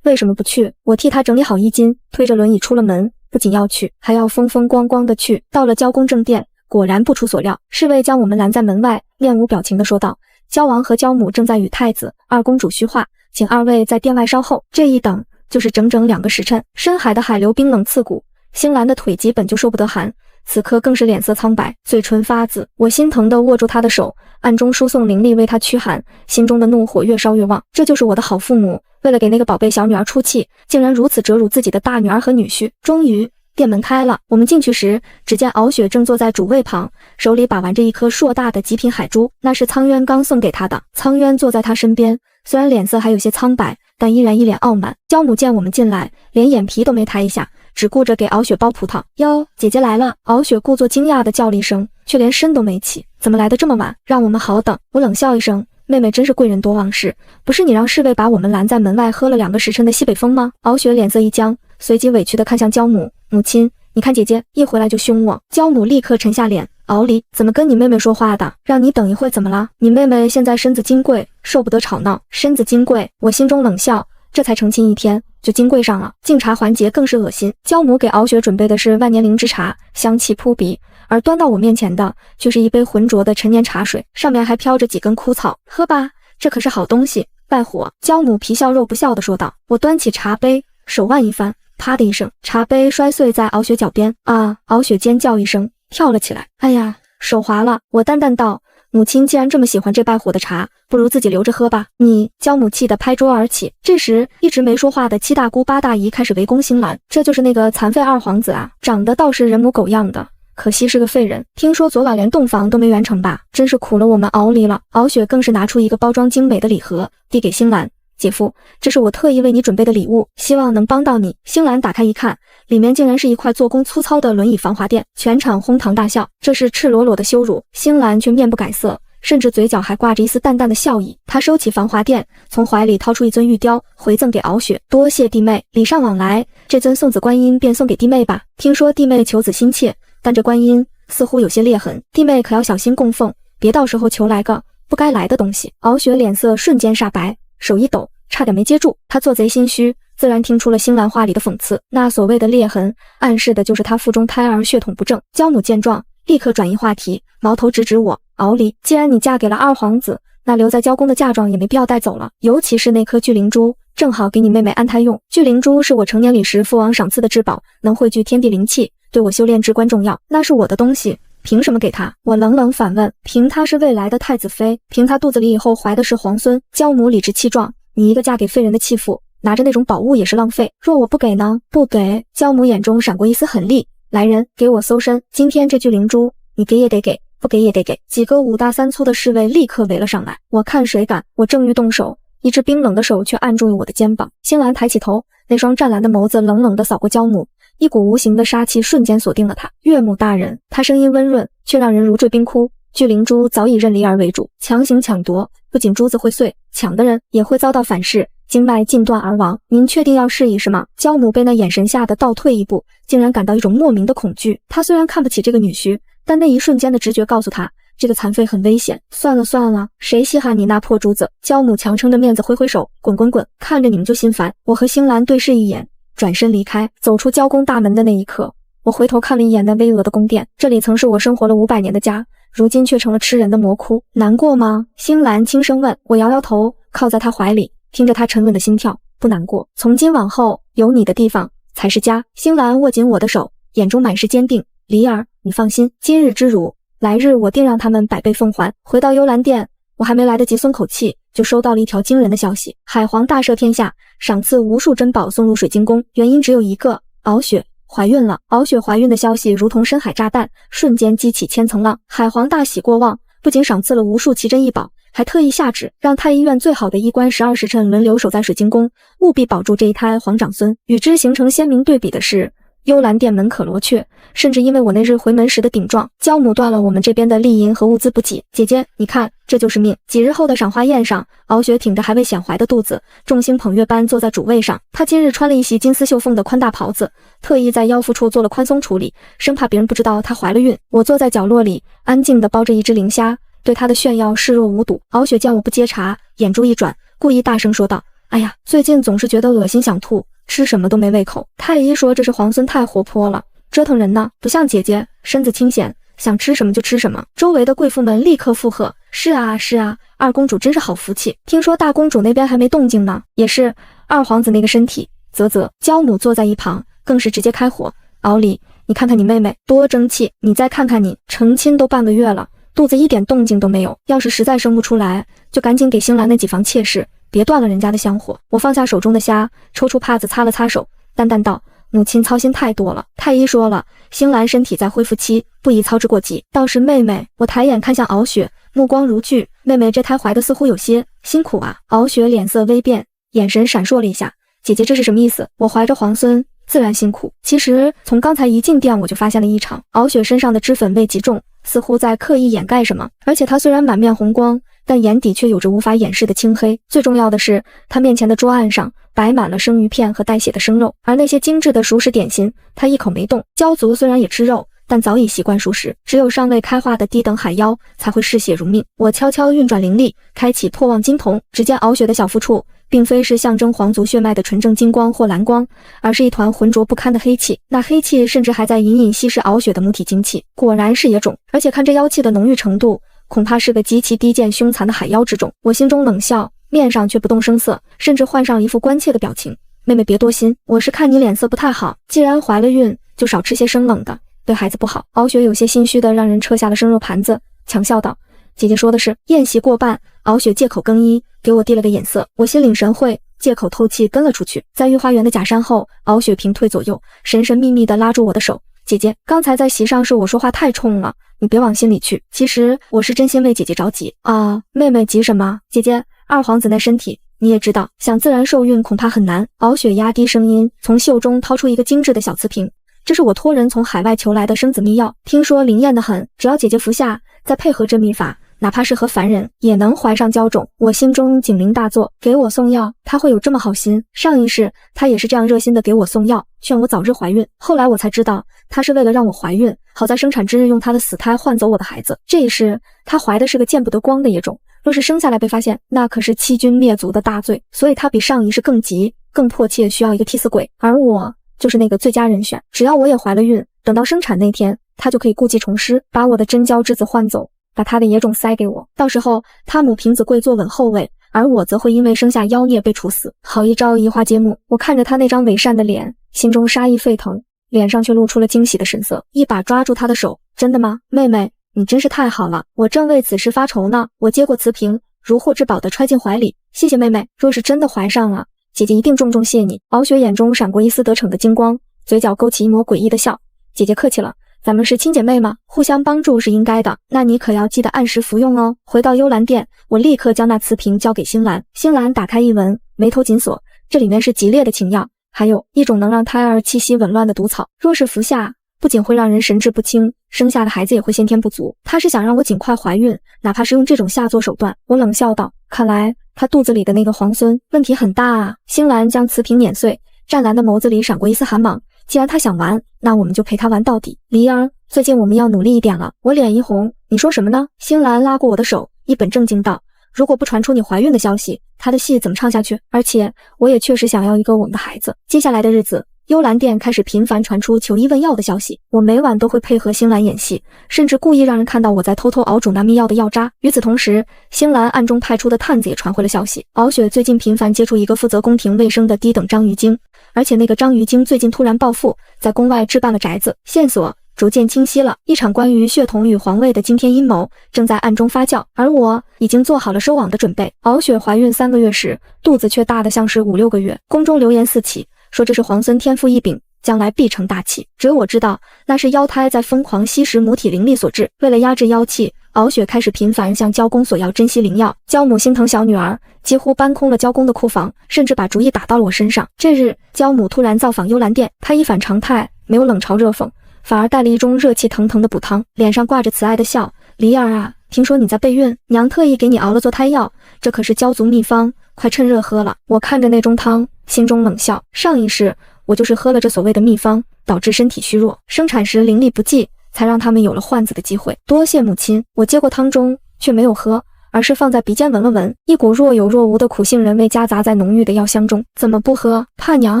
为什么不去？我替他整理好衣襟，推着轮椅出了门，不仅要去，还要风风光光的去。到了交宫正殿，果然不出所料，侍卫将我们拦在门外，面无表情地说道：交王和交母正在与太子、二公主叙话，请二位在殿外稍后。这一等就是整整2个时辰。深海的海流冰冷刺骨，星兰的腿疾本就受不得寒，此刻更是脸色苍白，嘴唇发紫。我心疼地握住她的手，暗中输送灵力为她驱寒，心中的怒火越烧越旺。这就是我的好父母，为了给那个宝贝小女儿出气，竟然如此折辱自己的大女儿和女婿。终于，殿门开了，我们进去时，只见敖雪正坐在主位旁，手里把玩着一颗硕大的极品海珠，那是苍渊刚送给她的。苍渊坐在她身边，虽然脸色还有些苍白，但依然一脸傲慢。焦母见我们进来，连眼皮都没抬一下，只顾着给敖雪剥葡萄。哟，姐姐来了！敖雪故作惊讶地叫了一声，却连身都没起。怎么来得这么晚？让我们好等。我冷笑一声，妹妹真是贵人多忘事，不是你让侍卫把我们拦在门外喝了2个时辰的西北风吗？敖雪脸色一僵，随即委屈地看向焦母，母亲，你看姐姐一回来就凶我。焦母立刻沉下脸，敖离，怎么跟你妹妹说话的？让你等一会怎么了？你妹妹现在身子金贵，受不得吵闹。身子金贵，我心中冷笑，这才成亲1天就金贵上了。敬茶环节更是恶心，焦母给敖雪准备的是万年灵芝茶，香气扑鼻，而端到我面前的却是一杯浑浊的陈年茶水，上面还飘着几根枯草。喝吧，这可是好东西，败火。焦母皮笑肉不笑地说道。我端起茶杯，手腕一翻，啪的一声，茶杯摔碎在敖雪脚边。啊！敖雪尖叫一声，跳了起来。哎呀，手滑了。我淡淡道，母亲既然这么喜欢这败火的茶，不如自己留着喝吧。你！焦母气得拍桌而起。这时一直没说话的7大姑8大姨开始围攻星兰，这就是那个残废二皇子啊，长得倒是人模狗样的，可惜是个废人。听说昨晚连洞房都没圆成吧？真是苦了我们敖离了。敖雪更是拿出一个包装精美的礼盒，递给星兰。姐夫，这是我特意为你准备的礼物，希望能帮到你。星兰打开一看，里面竟然是一块做工粗糙的轮椅防滑垫，全场哄堂大笑。这是赤裸裸的羞辱，星兰却面不改色，甚至嘴角还挂着一丝淡淡的笑意。她收起防滑垫，从怀里掏出一尊玉雕，回赠给敖雪。多谢弟妹，礼尚往来，这尊送子观音便送给弟妹吧。听说弟妹求子心切，但这观音似乎有些裂痕，弟妹可要小心供奉，别到时候求来个不该来的东西。敖雪脸色瞬间煞白，手一抖，差点没接住。他做贼心虚，自然听出了星兰话里的讽刺。那所谓的裂痕，暗示的就是他腹中胎儿血统不正。焦母见状，立刻转移话题，矛头直指我。敖离，既然你嫁给了二皇子，那留在交宫的嫁妆也没必要带走了，尤其是那颗聚灵珠，正好给你妹妹安胎用。聚灵珠是我成年礼时父王赏赐的至宝，能汇聚天地灵气，对我修炼至关重要。那是我的东西，凭什么给她？我冷冷反问。凭她是未来的太子妃，凭她肚子里以后怀的是皇孙。焦母理直气壮，你一个嫁给废人的弃妇，拿着那种宝物也是浪费。若我不给呢？不给。焦母眼中闪过一丝狠厉，来人，给我搜身！今天这具灵珠，你给也得给，不给也得给。几个5大3粗的侍卫立刻围了上来，我看谁敢！我正欲动手，一只冰冷的手却按住了我的肩膀。星兰抬起头，那双湛蓝的眸子冷冷地扫过焦母，一股无形的杀气瞬间锁定了他。岳母大人，他声音温润，却让人如坠冰窟。巨灵珠早以认离儿为主，强行抢夺，不仅珠子会碎，抢的人也会遭到反噬，经脉尽断而亡。您确定要试一试吗？焦母被那眼神吓得倒退一步，竟然感到一种莫名的恐惧。她虽然看不起这个女婿，但那一瞬间的直觉告诉她，这个残废很危险。算了算了，谁稀罕你那破珠子？焦母强撑着面子挥挥手，滚滚滚，看着你们就心烦。我和星兰对视一眼，转身离开。走出焦宫大门的那一刻，我回头看了一眼那巍峨的宫殿，这里曾是我生活了500年的家，如今却成了吃人的魔窟。难过吗？星兰轻声问。我摇摇头，靠在她怀里，听着她沉稳的心跳。不难过，从今往后，有你的地方才是家。星兰握紧我的手，眼中满是坚定。离儿，你放心，今日之辱，来日我定让他们100倍奉还。回到幽兰殿，我还没来得及松口气，就收到了一条惊人的消息：海皇大赦天下，赏赐无数珍宝送入水晶宫，原因只有一个，敖雪怀孕了。敖雪怀孕的消息如同深海炸弹，瞬间激起千层浪。海皇大喜过望，不仅赏赐了无数奇珍异宝，还特意下旨让太医院最好的医官12时辰轮流守在水晶宫，务必保住这一胎皇长孙。与之形成鲜明对比的是，幽兰殿门可罗雀，甚至因为我那日回门时的顶撞，焦母断了我们这边的利银和物资补给。姐姐，你看，这就是命。几日后的赏花宴上，敖雪挺着还未显怀的肚子，众星捧月般坐在主位上。她今日穿了一袭金丝绣凤的宽大袍子，特意在腰腹处做了宽松处理，生怕别人不知道她怀了孕。我坐在角落里，安静地包着一只灵虾，对她的炫耀视若无睹。敖雪见我不接茬，眼珠一转，故意大声说道：哎呀，最近总是觉得恶心想吐，吃什么都没胃口。太医说这是皇孙太活泼了，折腾人呢，不像姐姐，身子清闲，想吃什么就吃什么。周围的贵妇们立刻附和：是啊是啊，二公主真是好福气。听说大公主那边还没动静呢，也是，二皇子那个身体，啧。焦母坐在一旁，更是直接开火：敖离，你看看你妹妹多争气，你再看看你，成亲都半个月了，肚子一点动静都没有，要是实在生不出来，就赶紧给星兰那几房妾室，别断了人家的香火。我放下手中的虾，抽出帕子擦了擦手，淡淡道：母亲操心太多了，太医说了，星兰身体在恢复期，不宜操之过急。倒是妹妹，我抬眼看向敖雪，目光如炬，妹妹这胎怀的似乎有些辛苦啊。敖雪脸色微变，眼神闪烁了一下：姐姐这是什么意思？我怀着皇孙自然辛苦。其实从刚才一进店我就发现了异常，敖雪身上的脂粉味极重，似乎在刻意掩盖什么，而且她虽然满面红光，但眼底却有着无法掩饰的青黑。最重要的是，她面前的桌案上摆满了生鱼片和带血的生肉，而那些精致的熟食点心，她一口没动。焦族虽然也吃肉，但早已习惯熟食，只有尚未开化的低等海妖才会嗜血如命。我悄悄运转灵力，开启破望金瞳，只见敖雪的小腹处并非是象征皇族血脉的纯正金光或蓝光，而是一团浑浊不堪的黑气。那黑气甚至还在隐隐稀释敖雪的母体精气，果然是野种，而且看这妖气的浓郁程度，恐怕是个极其低贱凶残的海妖之种。我心中冷笑，面上却不动声色，甚至换上一副关切的表情：妹妹别多心，我是看你脸色不太好，既然怀了孕，就少吃些生冷的，对孩子不好。敖雪有些心虚的让人撤下了生肉盘子，强笑道：姐姐说的是。宴席过半，敖雪借口更衣，给我递了个眼色，我心领神会，借口透气跟了出去。在御花园的假山后，敖雪平退左右，神神秘秘地拉住我的手：姐姐，刚才在席上是我说话太冲了，你别往心里去，其实我是真心为姐姐着急啊。妹妹急什么？姐姐，二皇子那身体你也知道，想自然受孕恐怕很难。敖雪压低声音，从袖中掏出一个精致的小瓷瓶：这是我托人从海外求来的生子秘药，听说灵验得很，只要姐姐服下，再配合这秘法，哪怕是和凡人也能怀上娇种。我心中警铃大作，给我送药，他会有这么好心？上一世他也是这样热心的给我送药，劝我早日怀孕。后来我才知道，他是为了让我怀孕，好在生产之日用他的死胎换走我的孩子。这一世他怀的是个见不得光的野种，若是生下来被发现，那可是欺君灭族的大罪。所以他比上一世更急，更迫切需要一个替死鬼，而我就是那个最佳人选。只要我也怀了孕，等到生产那天，他就可以故技重施，把我的真娇之子换走，把他的野种塞给我。到时候他母凭子贵坐稳后位，而我则会因为生下妖孽被处死。好一招移花接木。我看着他那张伪善的脸，心中杀意沸腾，脸上却露出了惊喜的神色，一把抓住他的手：真的吗？妹妹，你真是太好了，我正为此事发愁呢。我接过瓷瓶，如获至宝的揣进怀里：谢谢妹妹，若是真的怀上了，姐姐一定重重谢你。敖雪眼中闪过一丝得逞的金光，嘴角勾起一抹诡异的笑。姐姐客气了，咱们是亲姐妹嘛，互相帮助是应该的。那你可要记得按时服用哦。回到幽兰殿，我立刻将那瓷瓶交给星兰。星兰打开一闻，眉头紧锁，这里面是极烈的情药，还有一种能让胎儿气息紊乱的毒草，若是服下，不仅会让人神志不清，生下的孩子也会先天不足。他是想让我尽快怀孕，哪怕是用这种下作手段。我冷笑道，看来他肚子里的那个皇孙问题很大啊。星兰将瓷瓶碾碎，湛蓝的眸子里闪过一丝寒芒。既然他想玩，那我们就陪他玩到底。梨儿，最近我们要努力一点了。我脸一红，你说什么呢？星兰拉过我的手，一本正经道，如果不传出你怀孕的消息，他的戏怎么唱下去？而且我也确实想要一个我们的孩子。接下来的日子，幽兰殿开始频繁传出求医问药的消息，我每晚都会配合星兰演戏，甚至故意让人看到我在偷偷熬煮那秘药的药渣。与此同时，星兰暗中派出的探子也传回了消息，敖雪最近频繁接触一个负责宫廷卫生的低等章鱼精，而且那个章鱼精最近突然暴富，在宫外置办了宅子，线索逐渐清晰了。一场关于血统与皇位的惊天阴谋正在暗中发酵，而我已经做好了收网的准备。敖雪怀孕3个月时，肚子却大得像是5、6个月，宫中流言四起，说这是皇孙天赋异禀，将来必成大器。只有我知道，那是妖胎在疯狂吸食母体灵力所致。为了压制妖气，敖雪开始频繁向娇宫索要珍稀灵药。娇母心疼小女儿，几乎搬空了娇宫的库房，甚至把主意打到了我身上。这日，娇母突然造访幽兰殿，她一反常态，没有冷嘲热讽，反而带了一盅热气腾腾的补汤，脸上挂着慈爱的笑。梨儿啊，听说你在备孕，娘特意给你熬了做胎药，这可是娇族秘方，快趁热喝了。我看着那盅汤，心中冷笑，上一世我就是喝了这所谓的秘方，导致身体虚弱，生产时灵力不济，才让他们有了换子的机会。多谢母亲。我接过汤盅，却没有喝，而是放在鼻尖闻了闻，一股若有若无的苦杏仁味夹杂在浓郁的药香中。怎么不喝？怕娘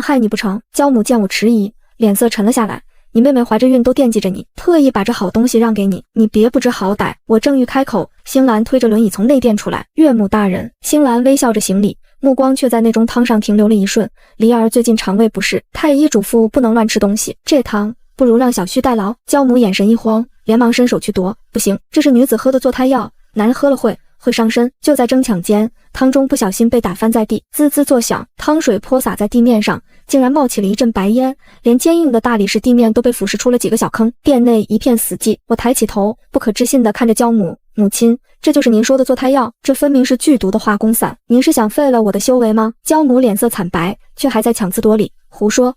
害你不成？娇母见我迟疑，脸色沉了下来。你妹妹怀着孕都惦记着你，特意把这好东西让给你，你别不知好歹。我正欲开口，星兰推着轮椅从内殿出来。岳母大人。星兰微笑着行礼，目光却在那盅汤上停留了一瞬。梨儿最近肠胃不适，太医嘱咐不能乱吃东西，这汤不如让小婿代劳。娇母眼神一慌，连忙伸手去夺。不行，这是女子喝的做胎药，男人喝了会伤身。就在争抢间，汤中不小心被打翻在地，滋滋作响，汤水泼洒在地面上，竟然冒起了一阵白烟，连坚硬的大理石地面都被腐蚀出了几个小坑。殿内一片死寂。我抬起头，不可置信地看着娇母。母亲，这就是您说的做胎药？这分明是剧毒的化工散，您是想废了我的修为吗？娇母脸色惨白，却还在强词夺理，胡说，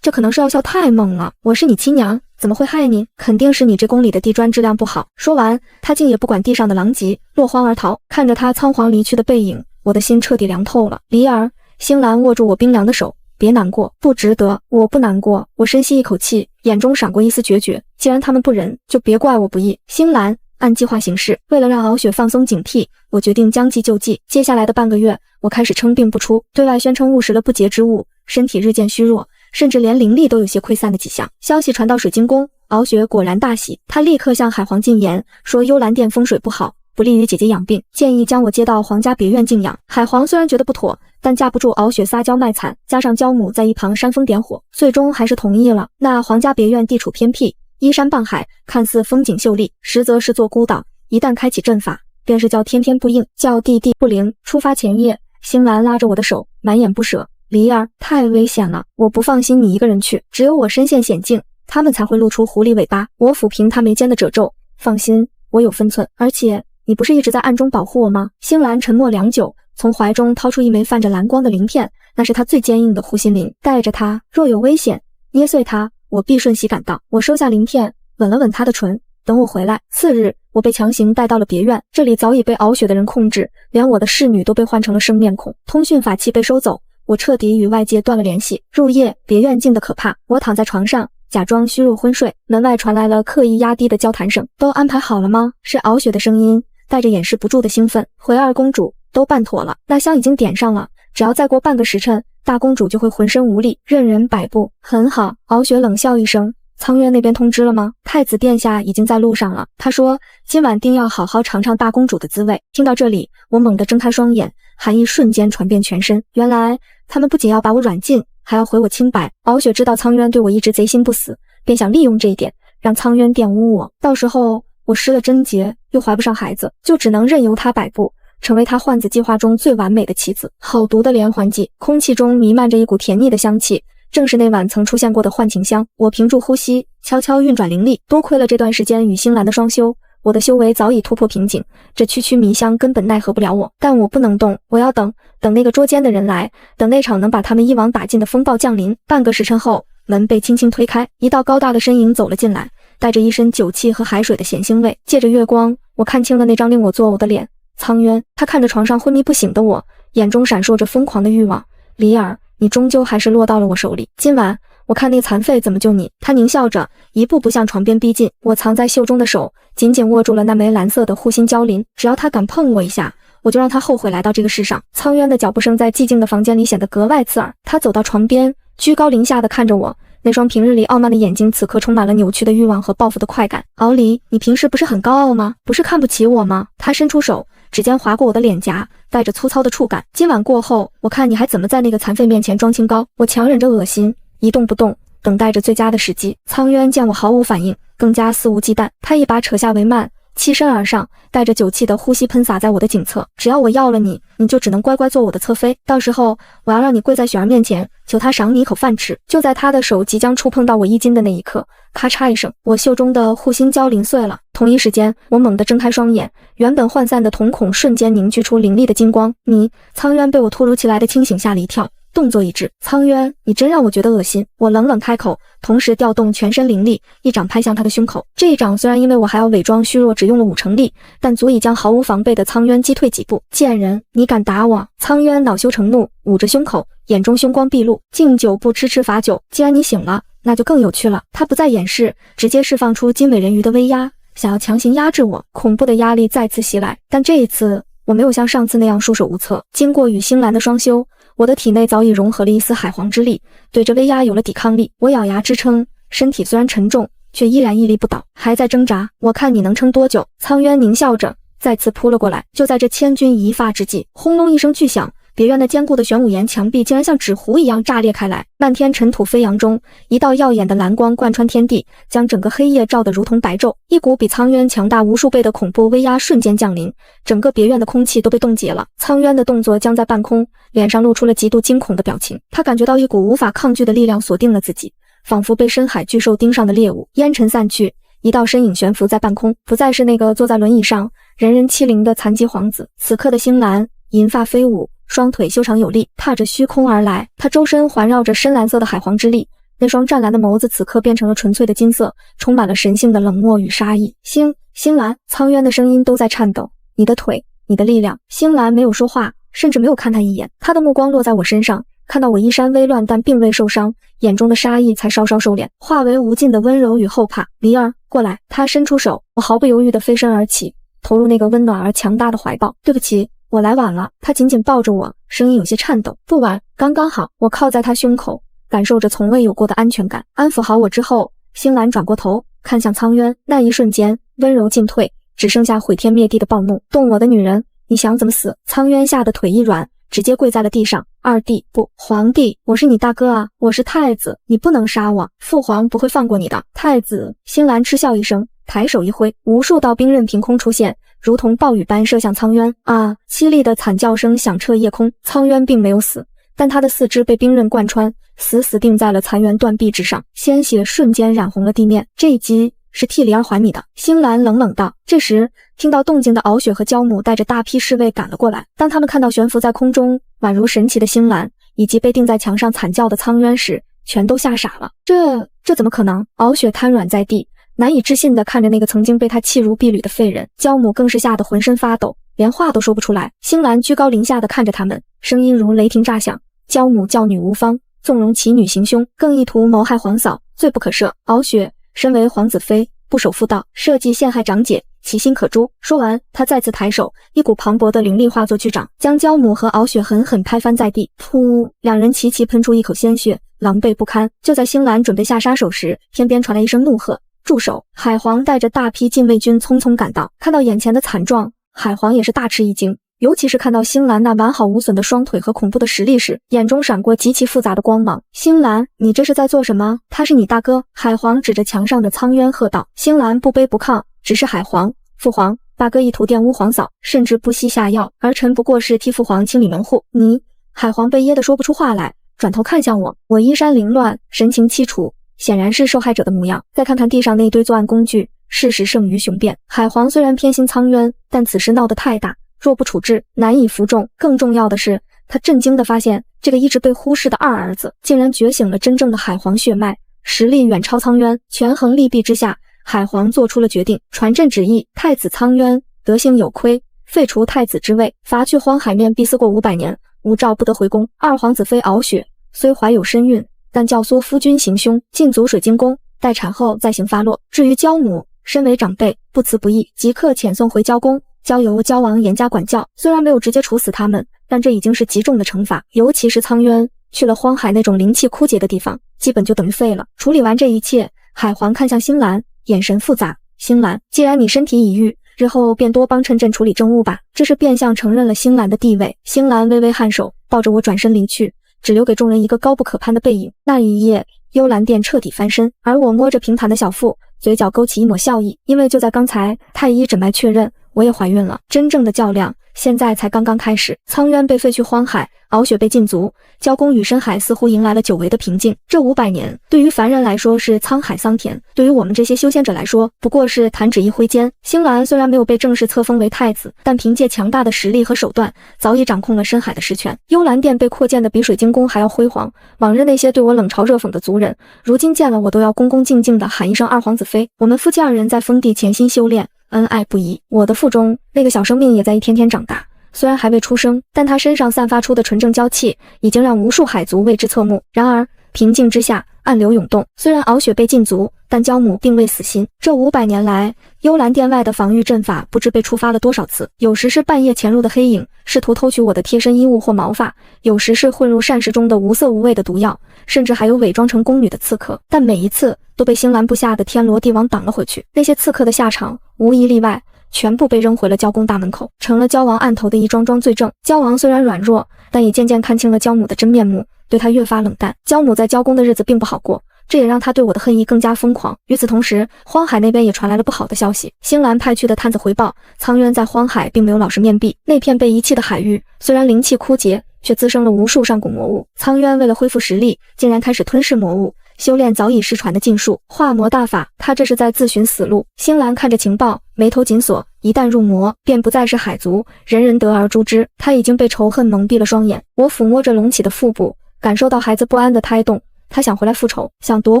这可能是药效太猛了。我是你亲娘，怎么会害你？肯定是你这宫里的地砖质量不好。说完，他竟也不管地上的狼藉，落荒而逃。看着他仓皇离去的背影，我的心彻底凉透了。梨儿，星兰握住我冰凉的手，别难过，不值得。我不难过。我深吸一口气，眼中闪过一丝决绝。既然他们不仁，就别怪我不义。星兰，按计划行事。为了让敖雪放松警惕，我决定将计就计。接下来的半个月，我开始称病不出，对外宣称误食了不洁之物，身体日渐虚弱，甚至连灵力都有些溃散的迹象。消息传到水晶宫，敖雪果然大喜，他立刻向海皇进言，说幽兰殿风水不好，不利于姐姐养病，建议将我接到皇家别院静养。海皇虽然觉得不妥，但架不住敖雪撒娇卖惨，加上娇母在一旁煽风点火，最终还是同意了。那皇家别院地处偏僻，依山傍海，看似风景秀丽，实则是座孤岛，一旦开启阵法，便是叫天天不应，叫地地不灵。出发前夜，星兰拉着我的手，满眼不舍。梨儿，太危险了，我不放心你一个人去，只有我身陷险境，他们才会露出狐狸尾巴。我抚平他眉间的褶皱，放心，我有分寸，而且你不是一直在暗中保护我吗？星兰沉默良久，从怀中掏出一枚泛着蓝光的鳞片，那是她最坚硬的护心鳞，带着它，若有危险，捏碎它，我必瞬息赶到。我收下鳞片，吻了吻她的唇，等我回来。次日，我被强行带到了别院，这里早已被敖雪的人控制，连我的侍女都被换成了生面孔，通讯法器被收走，我彻底与外界断了联系。入夜，别院静得可怕，我躺在床上，假装虚弱昏睡，门外传来了刻意压低的交谈声。都安排好了吗？是敖雪的声音，带着掩饰不住的兴奋。回二公主，都办妥了，那香已经点上了，只要再过半个时辰，大公主就会浑身无力，任人摆布。很好。敖雪冷笑一声，苍渊那边通知了吗？太子殿下已经在路上了，他说今晚定要好好尝尝大公主的滋味。听到这里，我猛地睁开双眼，寒意瞬间传遍全身。原来他们不仅要把我软禁，还要毁我清白。敖雪知道苍渊对我一直贼心不死，便想利用这一点，让苍渊玷污我。到时候我失了贞洁，又怀不上孩子，就只能任由他摆布，成为他换子计划中最完美的妻子。好毒的连环计，空气中弥漫着一股甜腻的香气，正是那晚曾出现过的幻情香。我屏住呼吸，悄悄运转灵力。多亏了这段时间与星兰的双修，我的修为早已突破瓶颈，这区区迷香根本奈何不了我。但我不能动，我要等那个捉奸的人来，等那场能把他们一网打尽的风暴降临。半个时辰后，门被轻轻推开，一道高大的身影走了进来，带着一身酒气和海水的咸腥味。借着月光，我看清了那张令我作呕的脸，苍渊。他看着床上昏迷不醒的我，眼中闪烁着疯狂的欲望。李尔，你终究还是落到了我手里。今晚我看那个残废怎么救你。他狞笑着，一步步向床边逼近。我藏在袖中的手紧紧握住了那枚蓝色的护心蛟鳞，只要他敢碰我一下，我就让他后悔来到这个世上。苍渊的脚步声在寂静的房间里显得格外刺耳。他走到床边，居高临下的看着我，那双平日里傲慢的眼睛此刻充满了扭曲的欲望和报复的快感。敖离，你平时不是很高傲吗？不是看不起我吗？他伸出手，指尖划过我的脸颊，带着粗糙的触感。今晚过后，我看你还怎么在那个残废面前装清高。我强忍着恶心，一动不动，等待着最佳的时机。苍渊见我毫无反应，更加肆无忌惮。他一把扯下帷幔，欺身而上，带着酒气的呼吸喷洒在我的颈侧。只要我要了你，你就只能乖乖做我的侧妃。到时候我要让你跪在雪儿面前，求他赏你一口饭吃。就在他的手即将触碰到我衣襟的那一刻，咔嚓一声，我袖中的护心蛟鳞碎了。同一时间，我猛地睁开双眼，原本涣散的瞳孔瞬间凝聚出凌厉的金光。你，苍渊被我突如其来的清醒吓了一跳，动作一滞。苍渊，你真让我觉得恶心。我冷冷开口，同时调动全身灵力，一掌拍向他的胸口。这一掌虽然因为我还要伪装虚弱，只用了5成力，但足以将毫无防备的苍渊击退几步。贱人，你敢打我！苍渊恼羞成怒，捂着胸口，眼中凶光毕露。敬酒不吃吃罚酒，既然你醒了，那就更有趣了。他不再掩饰，直接释放出金尾人鱼的威压，想要强行压制我。恐怖的压力再次袭来，但这一次我没有像上次那样束手无策。经过与星兰的双修，我的体内早已融合了一丝海皇之力，对这威压有了抵抗力。我咬牙支撑，身体虽然沉重，却依然屹立不倒，还在挣扎。我看你能撑多久？苍渊狞笑着，再次扑了过来。就在这千钧一发之际，轰隆一声巨响，别院的坚固的玄武岩墙壁竟然像纸糊一样炸裂开来，漫天尘土飞扬中，一道耀眼的蓝光贯穿天地，将整个黑夜照得如同白昼。一股比苍渊强大无数倍的恐怖威压瞬间降临，整个别院的空气都被冻结了。苍渊的动作僵在半空，脸上露出了极度惊恐的表情。他感觉到一股无法抗拒的力量锁定了自己，仿佛被深海巨兽盯上的猎物。烟尘散去，一道身影悬浮在半空，不再是那个坐在轮椅上人人欺凌的残疾皇子。此刻的星兰银发飞舞，双腿修长有力，踏着虚空而来。他周身环绕着深蓝色的海皇之力，那双湛蓝的眸子此刻变成了纯粹的金色，充满了神性的冷漠与杀意。星兰，苍渊的声音都在颤抖。你的腿，你的力量。星兰没有说话，甚至没有看他一眼。他的目光落在我身上，看到我衣衫微乱但并未受伤，眼中的杀意才稍稍收敛，化为无尽的温柔与后怕。离儿，过来。他伸出手，我毫不犹豫地飞身而起，投入那个温暖而强大的怀抱。对不起，我来晚了。他紧紧抱着我，声音有些颤抖。不晚，刚刚好。我靠在他胸口，感受着从未有过的安全感。安抚好我之后，星兰转过头看向苍渊，那一瞬间温柔进退，只剩下毁天灭地的暴怒。动我的女人，你想怎么死？苍渊吓得腿一软，直接跪在了地上。二弟，不，皇帝，我是你大哥啊，我是太子，你不能杀我，父皇不会放过你的。太子。星兰嗤笑一声，抬手一挥，无数道兵刃凭空出现，如同暴雨般射向苍渊。啊！凄厉的惨叫声响彻夜空。苍渊并没有死，但他的四肢被兵刃贯穿，死死钉在了残垣断壁之上，鲜血瞬间染红了地面。这一击是替离儿还你的。星兰冷冷道。这时听到动静的敖雪和焦母带着大批侍卫赶了过来，当他们看到悬浮在空中宛如神奇的星兰以及被钉在墙上惨叫的苍渊时，全都吓傻了。这怎么可能？敖雪瘫软在地，难以置信地看着那个曾经被他弃如敝履的废人。焦母更是吓得浑身发抖，连话都说不出来。星兰居高临下地看着他们，声音如雷霆炸响。焦母教女无方，纵容其女行凶，更意图谋害皇嫂，罪不可赦。敖雪身为皇子妃，不守妇道，设计陷害长姐，其心可诛。说完，他再次抬手，一股磅礴的灵力化作巨掌，将焦母和敖雪狠狠拍翻在地。噗！两人齐齐喷出一口鲜血，狼狈不堪。就在星兰准备下杀手时，天边传来一声怒喝：住手！海皇带着大批禁卫军匆匆赶到，看到眼前的惨状，海皇也是大吃一惊。尤其是看到星兰那完好无损的双腿和恐怖的实力时，眼中闪过极其复杂的光芒。星兰，你这是在做什么？他是你大哥。海皇指着墙上的苍渊喝道。星兰不卑不亢，只是海皇，父皇，八哥意图玷污皇嫂，甚至不惜下药，而臣不过是替父皇清理门户。你……海皇被噎得说不出话来，转头看向我，我衣衫凌乱，神情凄楚，显然是受害者的模样。再看看地上那堆作案工具，事实胜于雄辩。海皇虽然偏心苍渊，但此事闹得太大，若不处置，难以服众。更重要的是，他震惊地发现，这个一直被忽视的二儿子，竟然觉醒了真正的海皇血脉，实力远超苍渊。权衡利弊之下，海皇做出了决定，传朕旨意，太子苍渊德行有亏，废除太子之位，罚去荒海面壁思过500年，无诏不得回宫。二皇子妃敖雪虽怀有身孕，但教唆夫君行凶，禁足水晶宫，待产后再行发落。至于焦母，身为长辈，不辞不义，即刻遣送回焦宫，交由焦王严加管教。虽然没有直接处死他们，但这已经是极重的惩罚。尤其是苍渊去了荒海那种灵气枯竭的地方，基本就等于废了。处理完这一切，海皇看向星兰，眼神复杂。星兰，既然你身体已愈，日后便多帮衬朕处理政务吧。这是变相承认了星兰的地位。星兰微微颔首，抱着我转身离去，只留给众人一个高不可攀的背影。那一夜，幽兰殿彻底翻身，而我摸着平坦的小腹，嘴角勾起一抹笑意，因为就在刚才，太医诊脉确认我也怀孕了。真正的较量现在才刚刚开始。苍渊被废去荒海，敖雪被禁足，焦宫与深海似乎迎来了久违的平静。这500年对于凡人来说是沧海桑田，对于我们这些修仙者来说，不过是弹指一挥间。星兰虽然没有被正式册封为太子，但凭借强大的实力和手段，早已掌控了深海的实权。幽兰殿被扩建的比水晶宫还要辉煌，往日那些对我冷嘲热讽的族人，如今见了我都要恭恭敬敬地喊一声二皇子妃。我们夫妻二人在封地潜心修炼，恩爱不移。我的腹中那个小生命也在一天天长大，虽然还未出生，但他身上散发出的纯正娇气，已经让无数海族为之侧目。然而平静之下，暗流涌动。虽然敖雪被禁足，但焦母并未死心。这500年来，幽兰殿外的防御阵法不知被触发了多少次，有时是半夜潜入的黑影，试图偷取我的贴身衣物或毛发，有时是混入膳食中的无色无味的毒药，甚至还有伪装成宫女的刺客，但每一次都被星兰部下的天罗地网挡了回去。那些刺客的下场无一例外，全部被扔回了焦宫大门口，成了焦王案头的一桩桩罪证。焦王虽然软弱，但也渐渐看清了焦母的真面目，对他越发冷淡。焦母在焦宫的日子并不好过，这也让他对我的恨意更加疯狂。与此同时，荒海那边也传来了不好的消息。星兰派去的探子回报，苍渊在荒海并没有老实面壁，那片被遗弃的海域虽然灵气枯竭，却滋生了无数上古魔物。苍渊为了恢复实力，竟然开始吞噬魔物，修炼早已失传的禁术化魔大法，他这是在自寻死路。星兰看着情报，眉头紧锁，一旦入魔，便不再是海族，人人得而诛之。他已经被仇恨蒙蔽了双眼。我抚摸着隆起的腹部，感受到孩子不安的胎动，他想回来复仇，想夺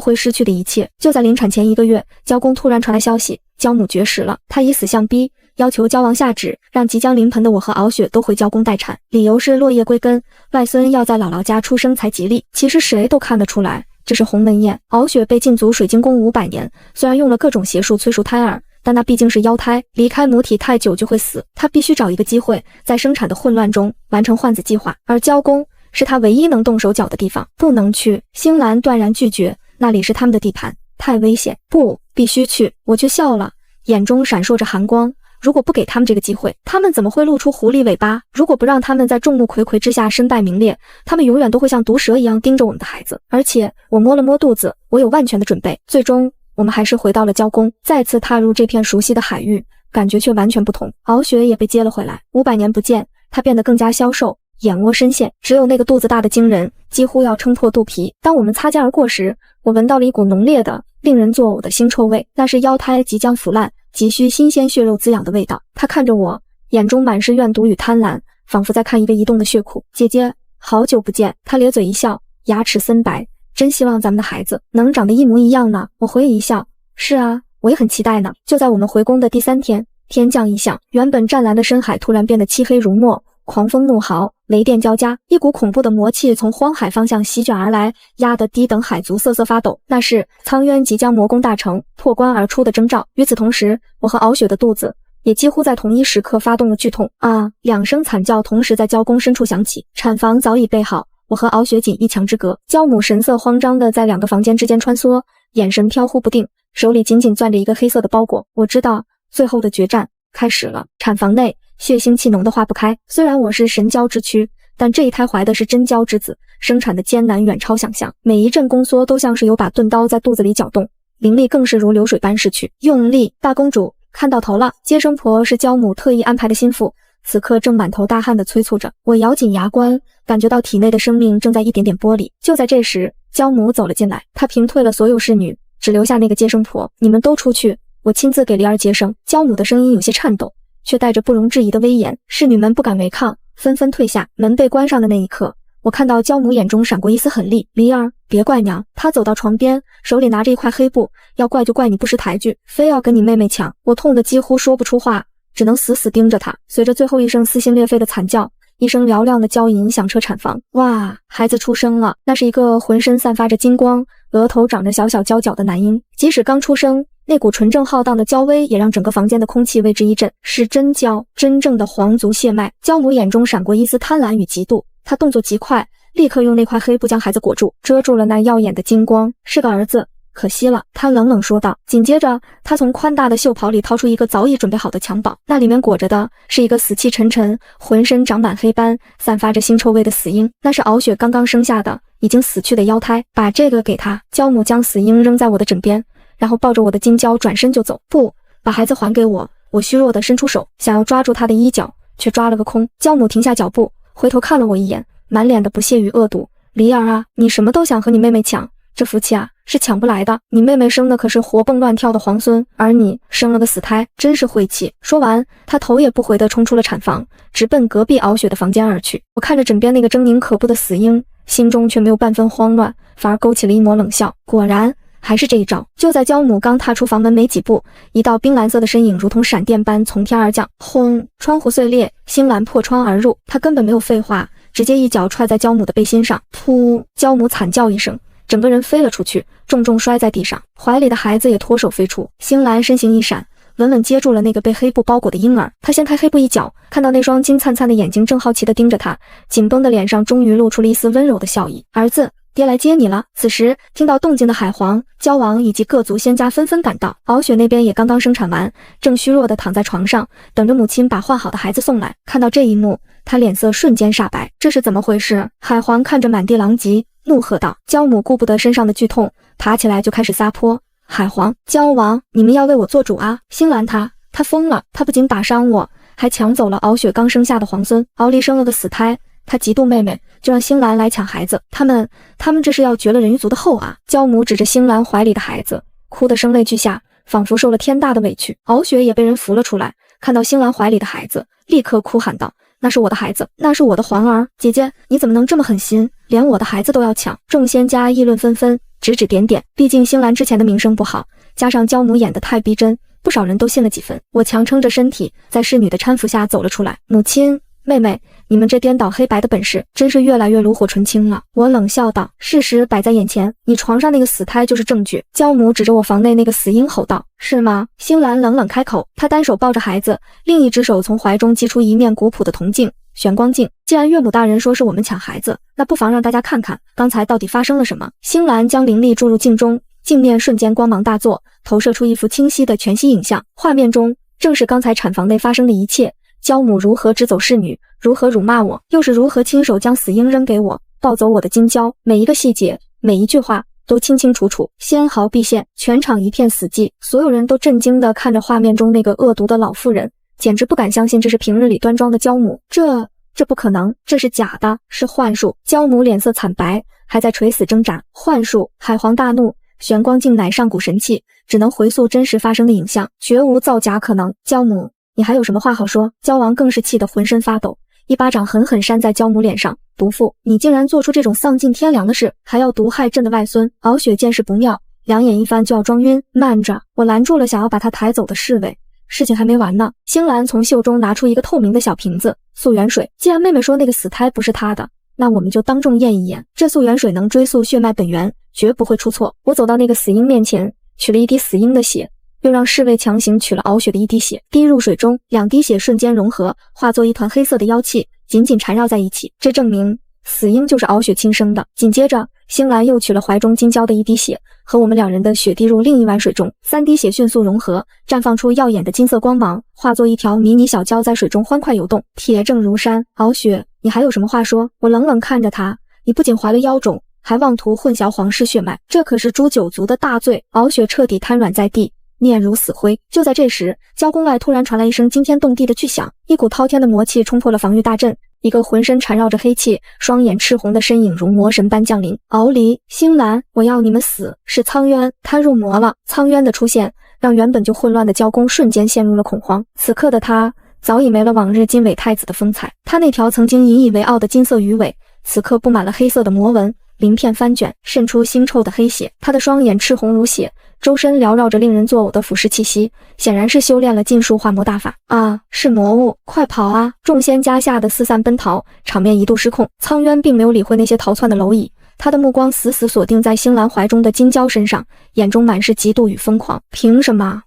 回失去的一切。就在临产前1个月，焦宫突然传来消息，焦母绝食了。他以死相逼，要求焦王下旨，让即将临盆的我和敖雪都回焦宫待产，理由是落叶归根，外孙要在姥姥家出生才吉利。其实谁都看得出来，这是鸿门宴。敖雪被禁足水晶宫500年，虽然用了各种邪术催熟胎儿，但那毕竟是妖胎，离开母体太久就会死。他必须找一个机会，在生产的混乱中完成换子计划，而焦宫是他唯一能动手脚的地方，不能去。星兰断然拒绝，那里是他们的地盘，太危险。不，必须去。我却笑了，眼中闪烁着寒光。如果不给他们这个机会，他们怎么会露出狐狸尾巴？如果不让他们在众目睽睽之下身败名裂，他们永远都会像毒蛇一样盯着我们的孩子。而且我摸了摸肚子，我有万全的准备。最终我们还是回到了焦宫，再次踏入这片熟悉的海域，感觉却完全不同。敖雪也被接了回来，500年不见，她变得更加消瘦，眼窝深陷，只有那个肚子大的惊人，几乎要撑破肚皮。当我们擦肩而过时，我闻到了一股浓烈的令人作呕的腥臭味，那是妖胎即将腐烂，急需新鲜血肉滋养的味道。他看着我，眼中满是怨毒与贪婪，仿佛在看一个移动的血库。姐姐，好久不见。他咧嘴一笑，牙齿森白，真希望咱们的孩子能长得一模一样呢。我回以一笑，是啊，我也很期待呢。就在我们回宫的第3天，天降异象，原本湛蓝的深海突然变得漆黑如墨，狂风怒号，雷电交加，一股恐怖的魔气从荒海方向席卷而来，压得低等海族瑟瑟发抖。那是苍渊即将魔功大成，破关而出的征兆。与此同时，我和敖雪的肚子也几乎在同一时刻发动了剧痛啊！2声惨叫同时在焦宫深处响起。产房早已备好，我和敖雪仅1墙之隔。焦母神色慌张地在2个房间之间穿梭，眼神飘忽不定，手里紧紧攥着一个黑色的包裹。我知道最后的决战开始了。产房内血腥气浓的化不开，虽然我是神娇之躯，但这一胎怀的是真娇之子，生产的艰难远超想象，每一阵宫缩都像是有把钝刀在肚子里搅动，灵力更是如流水般逝去。用力！大公主，看到头了。接生婆是焦母特意安排的心腹，此刻正满头大汗地催促着。我咬紧牙关，感觉到体内的生命正在一点点剥离。就在这时，焦母走了进来，她平退了所有侍女，只留下那个接生婆。你们都出去，我亲自给梨儿接生。焦母的声音有些颤抖，却带着不容置疑的威严。侍女们不敢违抗，纷纷退下。门被关上的那一刻，我看到焦母眼中闪过一丝狠厉。梨儿，别怪娘。她走到床边，手里拿着一块黑布，要怪就怪你不识抬举，非要跟你妹妹抢。我痛得几乎说不出话，只能死死盯着她。随着最后一声撕心裂肺的惨叫，一声嘹亮的娇吟响彻产房。哇，孩子出生了！那是一个浑身散发着金光，额头长着小小娇角的男婴。即使刚出生，那股纯正浩荡的娇威也让整个房间的空气为之一震。是真娇，真正的皇族血脉。焦母眼中闪过一丝贪婪与嫉妒，她动作极快，立刻用那块黑布将孩子裹住，遮住了那耀眼的金光。是个儿子，可惜了，她冷冷说道。紧接着，她从宽大的袖袍里掏出一个早已准备好的襁褓，那里面裹着的是一个死气沉沉、浑身长满黑斑、散发着腥臭味的死婴。那是敖雪刚刚生下的已经死去的妖胎。把这个给他。焦母将死婴扔在我的枕边，然后抱着我的金娇转身就走。不，把孩子还给我。我虚弱地伸出手，想要抓住他的衣角，却抓了个空。焦母停下脚步，回头看了我一眼，满脸的不屑与恶毒。梨儿啊，你什么都想和你妹妹抢，这福气啊是抢不来的。你妹妹生的可是活蹦乱跳的皇孙，而你生了个死胎，真是晦气。说完，她头也不回地冲出了产房，直奔隔壁敖雪的房间而去。我看着枕边那个狰狞可怖的死婴，心中却没有半分慌乱，反而勾起了一抹冷笑。果然还是这一招。就在焦母刚踏出房门没几步，一道冰蓝色的身影如同闪电般从天而降，轰！窗户碎裂，星兰破窗而入。他根本没有废话，直接一脚踹在焦母的背心上，噗！焦母惨叫一声，整个人飞了出去，重重摔在地上，怀里的孩子也脱手飞出。星兰身形一闪，稳稳接住了那个被黑布包裹的婴儿。他掀开黑布一角，看到那双金灿灿的眼睛正好奇地盯着他，紧绷的脸上终于露出了一丝温柔的笑意。儿子，爹来接你了。此时听到动静的海皇、焦王以及各族仙家纷纷赶到。敖雪那边也刚刚生产完，正虚弱地躺在床上，等着母亲把换好的孩子送来。看到这一幕，他脸色瞬间煞白，这是怎么回事？海皇看着满地狼藉，怒喝道。焦母顾不得身上的剧痛，爬起来就开始撒泼。海皇、焦王，你们要为我做主啊！星兰他疯了，他不仅打伤我，还抢走了敖雪刚生下的皇孙。敖离生了个死胎，他嫉妒妹妹，就让星兰来抢孩子。他们这是要绝了人鱼族的后啊！焦母指着星兰怀里的孩子，哭得声泪俱下，仿佛受了天大的委屈。敖雪也被人扶了出来，看到星兰怀里的孩子，立刻哭喊道：那是我的孩子，那是我的皇儿！姐姐，你怎么能这么狠心，连我的孩子都要抢？众仙家议论纷纷，指指点点。毕竟星兰之前的名声不好，加上焦母演得太逼真，不少人都信了几分。我强撑着身体，在侍女的搀扶下走了出来。母亲，妹妹，你们这颠倒黑白的本事真是越来越炉火纯青了。我冷笑道。事实摆在眼前，你床上那个死胎就是证据。焦母指着我房内那个死婴吼道。是吗？星兰冷冷开口，她单手抱着孩子，另一只手从怀中击出一面古朴的铜镜，玄光镜。既然岳母大人说是我们抢孩子，那不妨让大家看看刚才到底发生了什么。星兰将灵力注入镜中，镜面瞬间光芒大作，投射出一幅清晰的全息影像。画面中正是刚才产房内发生的一切，焦母如何支走侍女，如何辱骂我，又是如何亲手将死婴扔给我，抱走我的金娇。每一个细节，每一句话都清清楚楚，纤毫毕现。全场一片死寂，所有人都震惊地看着画面中那个恶毒的老妇人，简直不敢相信这是平日里端庄的焦母。这不可能，这是假的，是幻术。焦母脸色惨白，还在垂死挣扎。幻术！海皇大怒，玄光镜乃上古神器，只能回溯真实发生的影像，绝无造假可能。焦母，你还有什么话好说？焦王更是气得浑身发抖，一巴掌狠狠扇在焦母脸上。毒妇，你竟然做出这种丧尽天良的事，还要毒害朕的外孙！敖雪见势不妙，两眼一翻就要装晕。慢着，我拦住了想要把他抬走的侍卫。事情还没完呢。星兰从袖中拿出一个透明的小瓶子，溯源水。既然妹妹说那个死胎不是她的，那我们就当众验一验。这溯源水能追溯血脉本源，绝不会出错。我走到那个死婴面前，取了一滴死婴的血，又让侍卫强行取了敖雪的一滴血，滴入水中，2滴血瞬间融合，化作一团黑色的妖气，紧紧缠绕在一起。这证明死婴就是敖雪亲生的。紧接着，星兰又取了怀中金娇的一滴血，和我们2人的血滴入另一碗水中，3滴血迅速融合，绽放出耀眼的金色光芒，化作一条迷你小娇在水中欢快游动，铁证如山。敖雪，你还有什么话说？我冷冷看着他，你不仅怀了妖种，还妄图混淆皇室血脉，这可是诛9族的大罪。敖雪彻底瘫软在地，念如死灰。就在这时，交宫外突然传来一声惊天动地的巨响，一股滔天的魔气冲破了防御大阵，一个浑身缠绕着黑气、双眼赤红的身影如魔神般降临。敖离、星兰，我要你们死！是苍渊，他入魔了。苍渊的出现让原本就混乱的交宫瞬间陷入了恐慌。此刻的他早已没了往日金尾太子的风采，他那条曾经引以为傲的金色鱼尾，此刻布满了黑色的魔纹，鳞片翻卷，渗出腥臭的黑血。他的双眼赤红如血，周身缭绕着令人作呕的腐蚀气息，显然是修炼了禁术化魔大法啊！是魔物，快跑啊！众仙家吓得四散奔逃，场面一度失控。苍渊并没有理会那些逃窜的蝼蚁，他的目光死死锁定在星兰怀中的金蛟身上，眼中满是嫉妒与疯狂。凭什么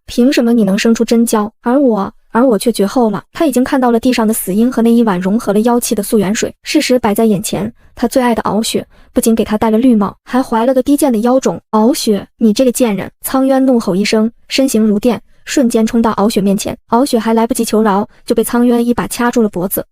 你能生出真蛟，而我却绝后了？他已经看到了地上的死婴和那一碗融合了妖气的素元水，事实摆在眼前，他最爱的敖雪不仅给他戴了绿帽，还怀了个低贱的妖种。敖雪，你这个贱人！苍渊怒吼一声，身形如电，瞬间冲到敖雪面前。敖雪还来不及求饶，就被苍渊一把掐住了脖子。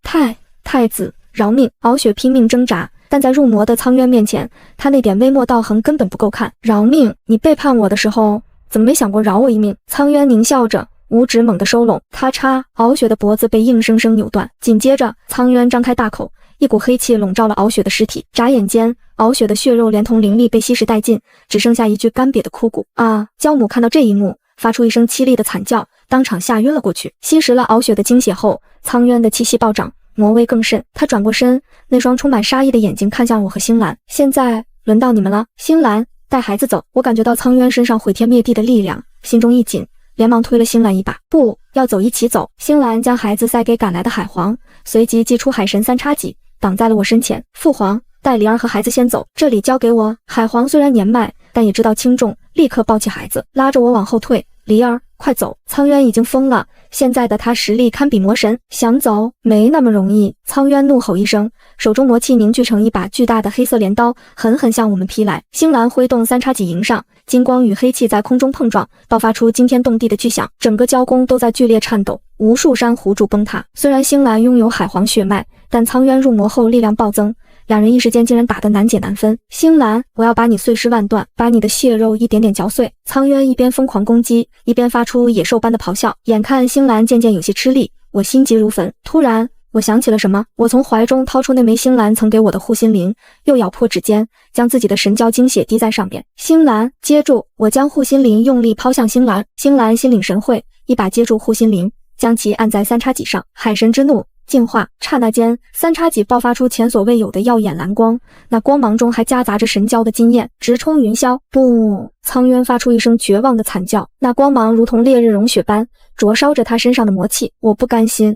太子，饶命！敖雪拼命挣扎，但在入魔的苍渊面前，他那点微末道行根本不够看。饶命！你背叛我的时候，怎么没想过饶我一命？苍渊狞笑着，五指猛地收拢，咔嚓，敖雪的脖子被硬生生扭断。紧接着，苍渊张开大口，一股黑气笼罩了敖雪的尸体。眨眼间，敖雪的血肉连同灵力被吸食殆尽，只剩下一具干瘪的枯骨。啊！焦母看到这一幕，发出一声凄厉的惨叫，当场吓晕了过去。吸食了敖雪的精血后，苍渊的气息暴涨，魔威更甚。他转过身，那双充满杀意的眼睛看向我和星兰。现在轮到你们了，星兰，带孩子走。我感觉到苍渊身上毁天灭地的力量，心中一紧，连忙推了星兰一把。不要走，一起走。星兰将孩子塞给赶来的海皇，随即祭出海神三叉戟，挡在了我身前。父皇，带离儿和孩子先走，这里交给我。海皇虽然年迈，但也知道轻重，立刻抱起孩子，拉着我往后退。离儿，快走！苍渊已经疯了，现在的他实力堪比魔神，想走没那么容易。苍渊怒吼一声，手中魔气凝聚成一把巨大的黑色镰刀，狠狠向我们劈来。星兰挥动三叉戟迎上，金光与黑气在空中碰撞，爆发出惊天动地的巨响，整个交宫都在剧烈颤抖，无数珊瑚柱崩塌。虽然星兰拥有海皇血脉，但苍渊入魔后力量暴增，两人一时间竟然打得难解难分。星兰，我要把你碎尸万段，把你的血肉一点点嚼碎。苍渊一边疯狂攻击，一边发出野兽般的咆哮。眼看星兰渐渐有些吃力，我心急如焚。突然我想起了什么，我从怀中掏出那枚星兰曾给我的护心灵，又咬破指尖，将自己的神蛟精血滴在上面。星兰，接住！我将护心灵用力抛向星兰。星兰心领神会，一把接住护心灵，将其按在三叉戟上。海神之怒净化，刹那间，三叉戟爆发出前所未有的耀眼蓝光，那光芒中还夹杂着神蛟的惊艳，直冲云霄。不！苍渊发出一声绝望的惨叫，那光芒如同烈日融雪般灼烧着他身上的魔气。我不甘心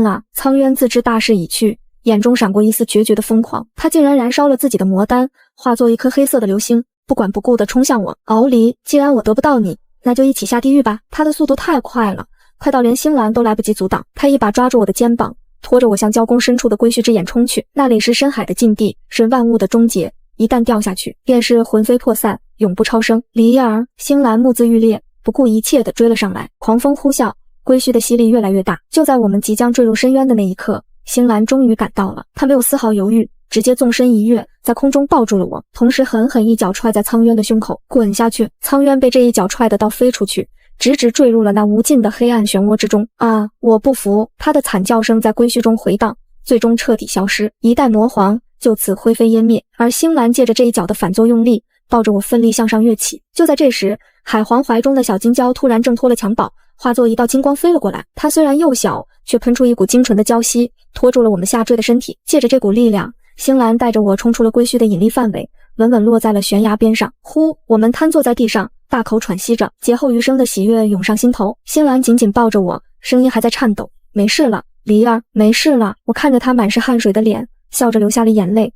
啊！苍渊自知大势已去，眼中闪过一丝决绝的疯狂，他竟然燃烧了自己的魔丹，化作一颗黑色的流星，不管不顾地冲向我。敖离，既然我得不到你，那就一起下地狱吧！他的速度太快了，快到连星兰都来不及阻挡。他一把抓住我的肩膀，拖着我向交宫深处的归墟之眼冲去。那里是深海的禁地，是万物的终结，一旦掉下去，便是魂飞魄散，永不超生。离儿，星兰目眦欲裂，不顾一切地追了上来。狂风呼啸，归墟的吸力越来越大。就在我们即将坠入深渊的那一刻，星兰终于赶到了。她没有丝毫犹豫，直接纵身一跃，在空中抱住了我，同时狠狠一脚踹在苍渊的胸口。滚下去！苍渊被这一脚踹得倒飞出去，直直坠入了那无尽的黑暗漩涡之中。啊！我不服！他的惨叫声在归墟中回荡，最终彻底消失，一代魔皇就此灰飞烟灭。而星兰借着这一脚的反作用力，抱着我奋力向上跃起。就在这时，海皇怀中的小金蛟突然挣脱了襁褓，化作一道金光飞了过来。它虽然幼小，却喷出一股精纯的蛟息，拖住了我们下坠的身体。借着这股力量，星兰带着我冲出了归墟的引力范围，稳稳落在了悬崖边上。呼！我们瘫坐在地上，大口喘息着，劫后余生的喜悦涌上心头。星兰紧紧抱着我，声音还在颤抖。没事了，离儿，没事了。我看着她满是汗水的脸，笑着流下了眼泪。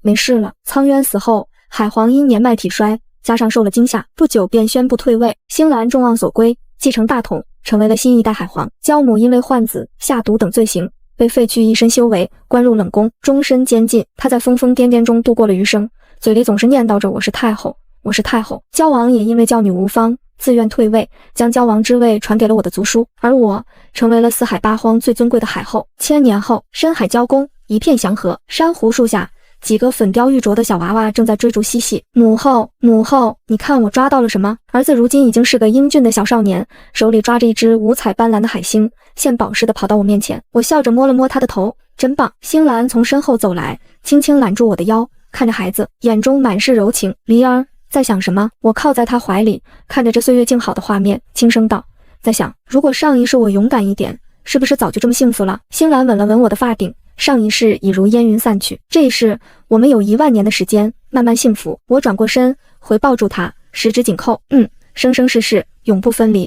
没事了。苍渊死后，海皇因年迈体衰，加上受了惊吓，不久便宣布退位。星兰众望所归，继承大统，成为了新一代海皇。焦母因为患子、下毒等罪行，被废去一身修为，关入冷宫，终身监禁。她在疯疯癫癫中度过了余生，嘴里总是念叨着我是太后，我是太后。焦王也因为教女无方，自愿退位，将焦王之位传给了我的族叔，而我成为了四海八荒最尊贵的海后。千年后，深海交宫一片祥和，珊瑚树下，几个粉雕玉琢的小娃娃正在追逐嬉戏。母后，母后，你看我抓到了什么？儿子如今已经是个英俊的小少年，手里抓着一只五彩斑斓的海星，献宝似的跑到我面前。我笑着摸了摸他的头，真棒。星兰从身后走来，轻轻揽住我的腰，看着孩子，眼中满是柔情。梨儿在想什么？我靠在他怀里，看着这岁月静好的画面，轻声道，在想，如果上一世我勇敢一点，是不是早就这么幸福了？星兰吻了吻我的发顶，上一世已如烟云散去，这一世我们有10000年的时间慢慢幸福。我转过身，回抱住他，十指紧扣，生生世世永不分离。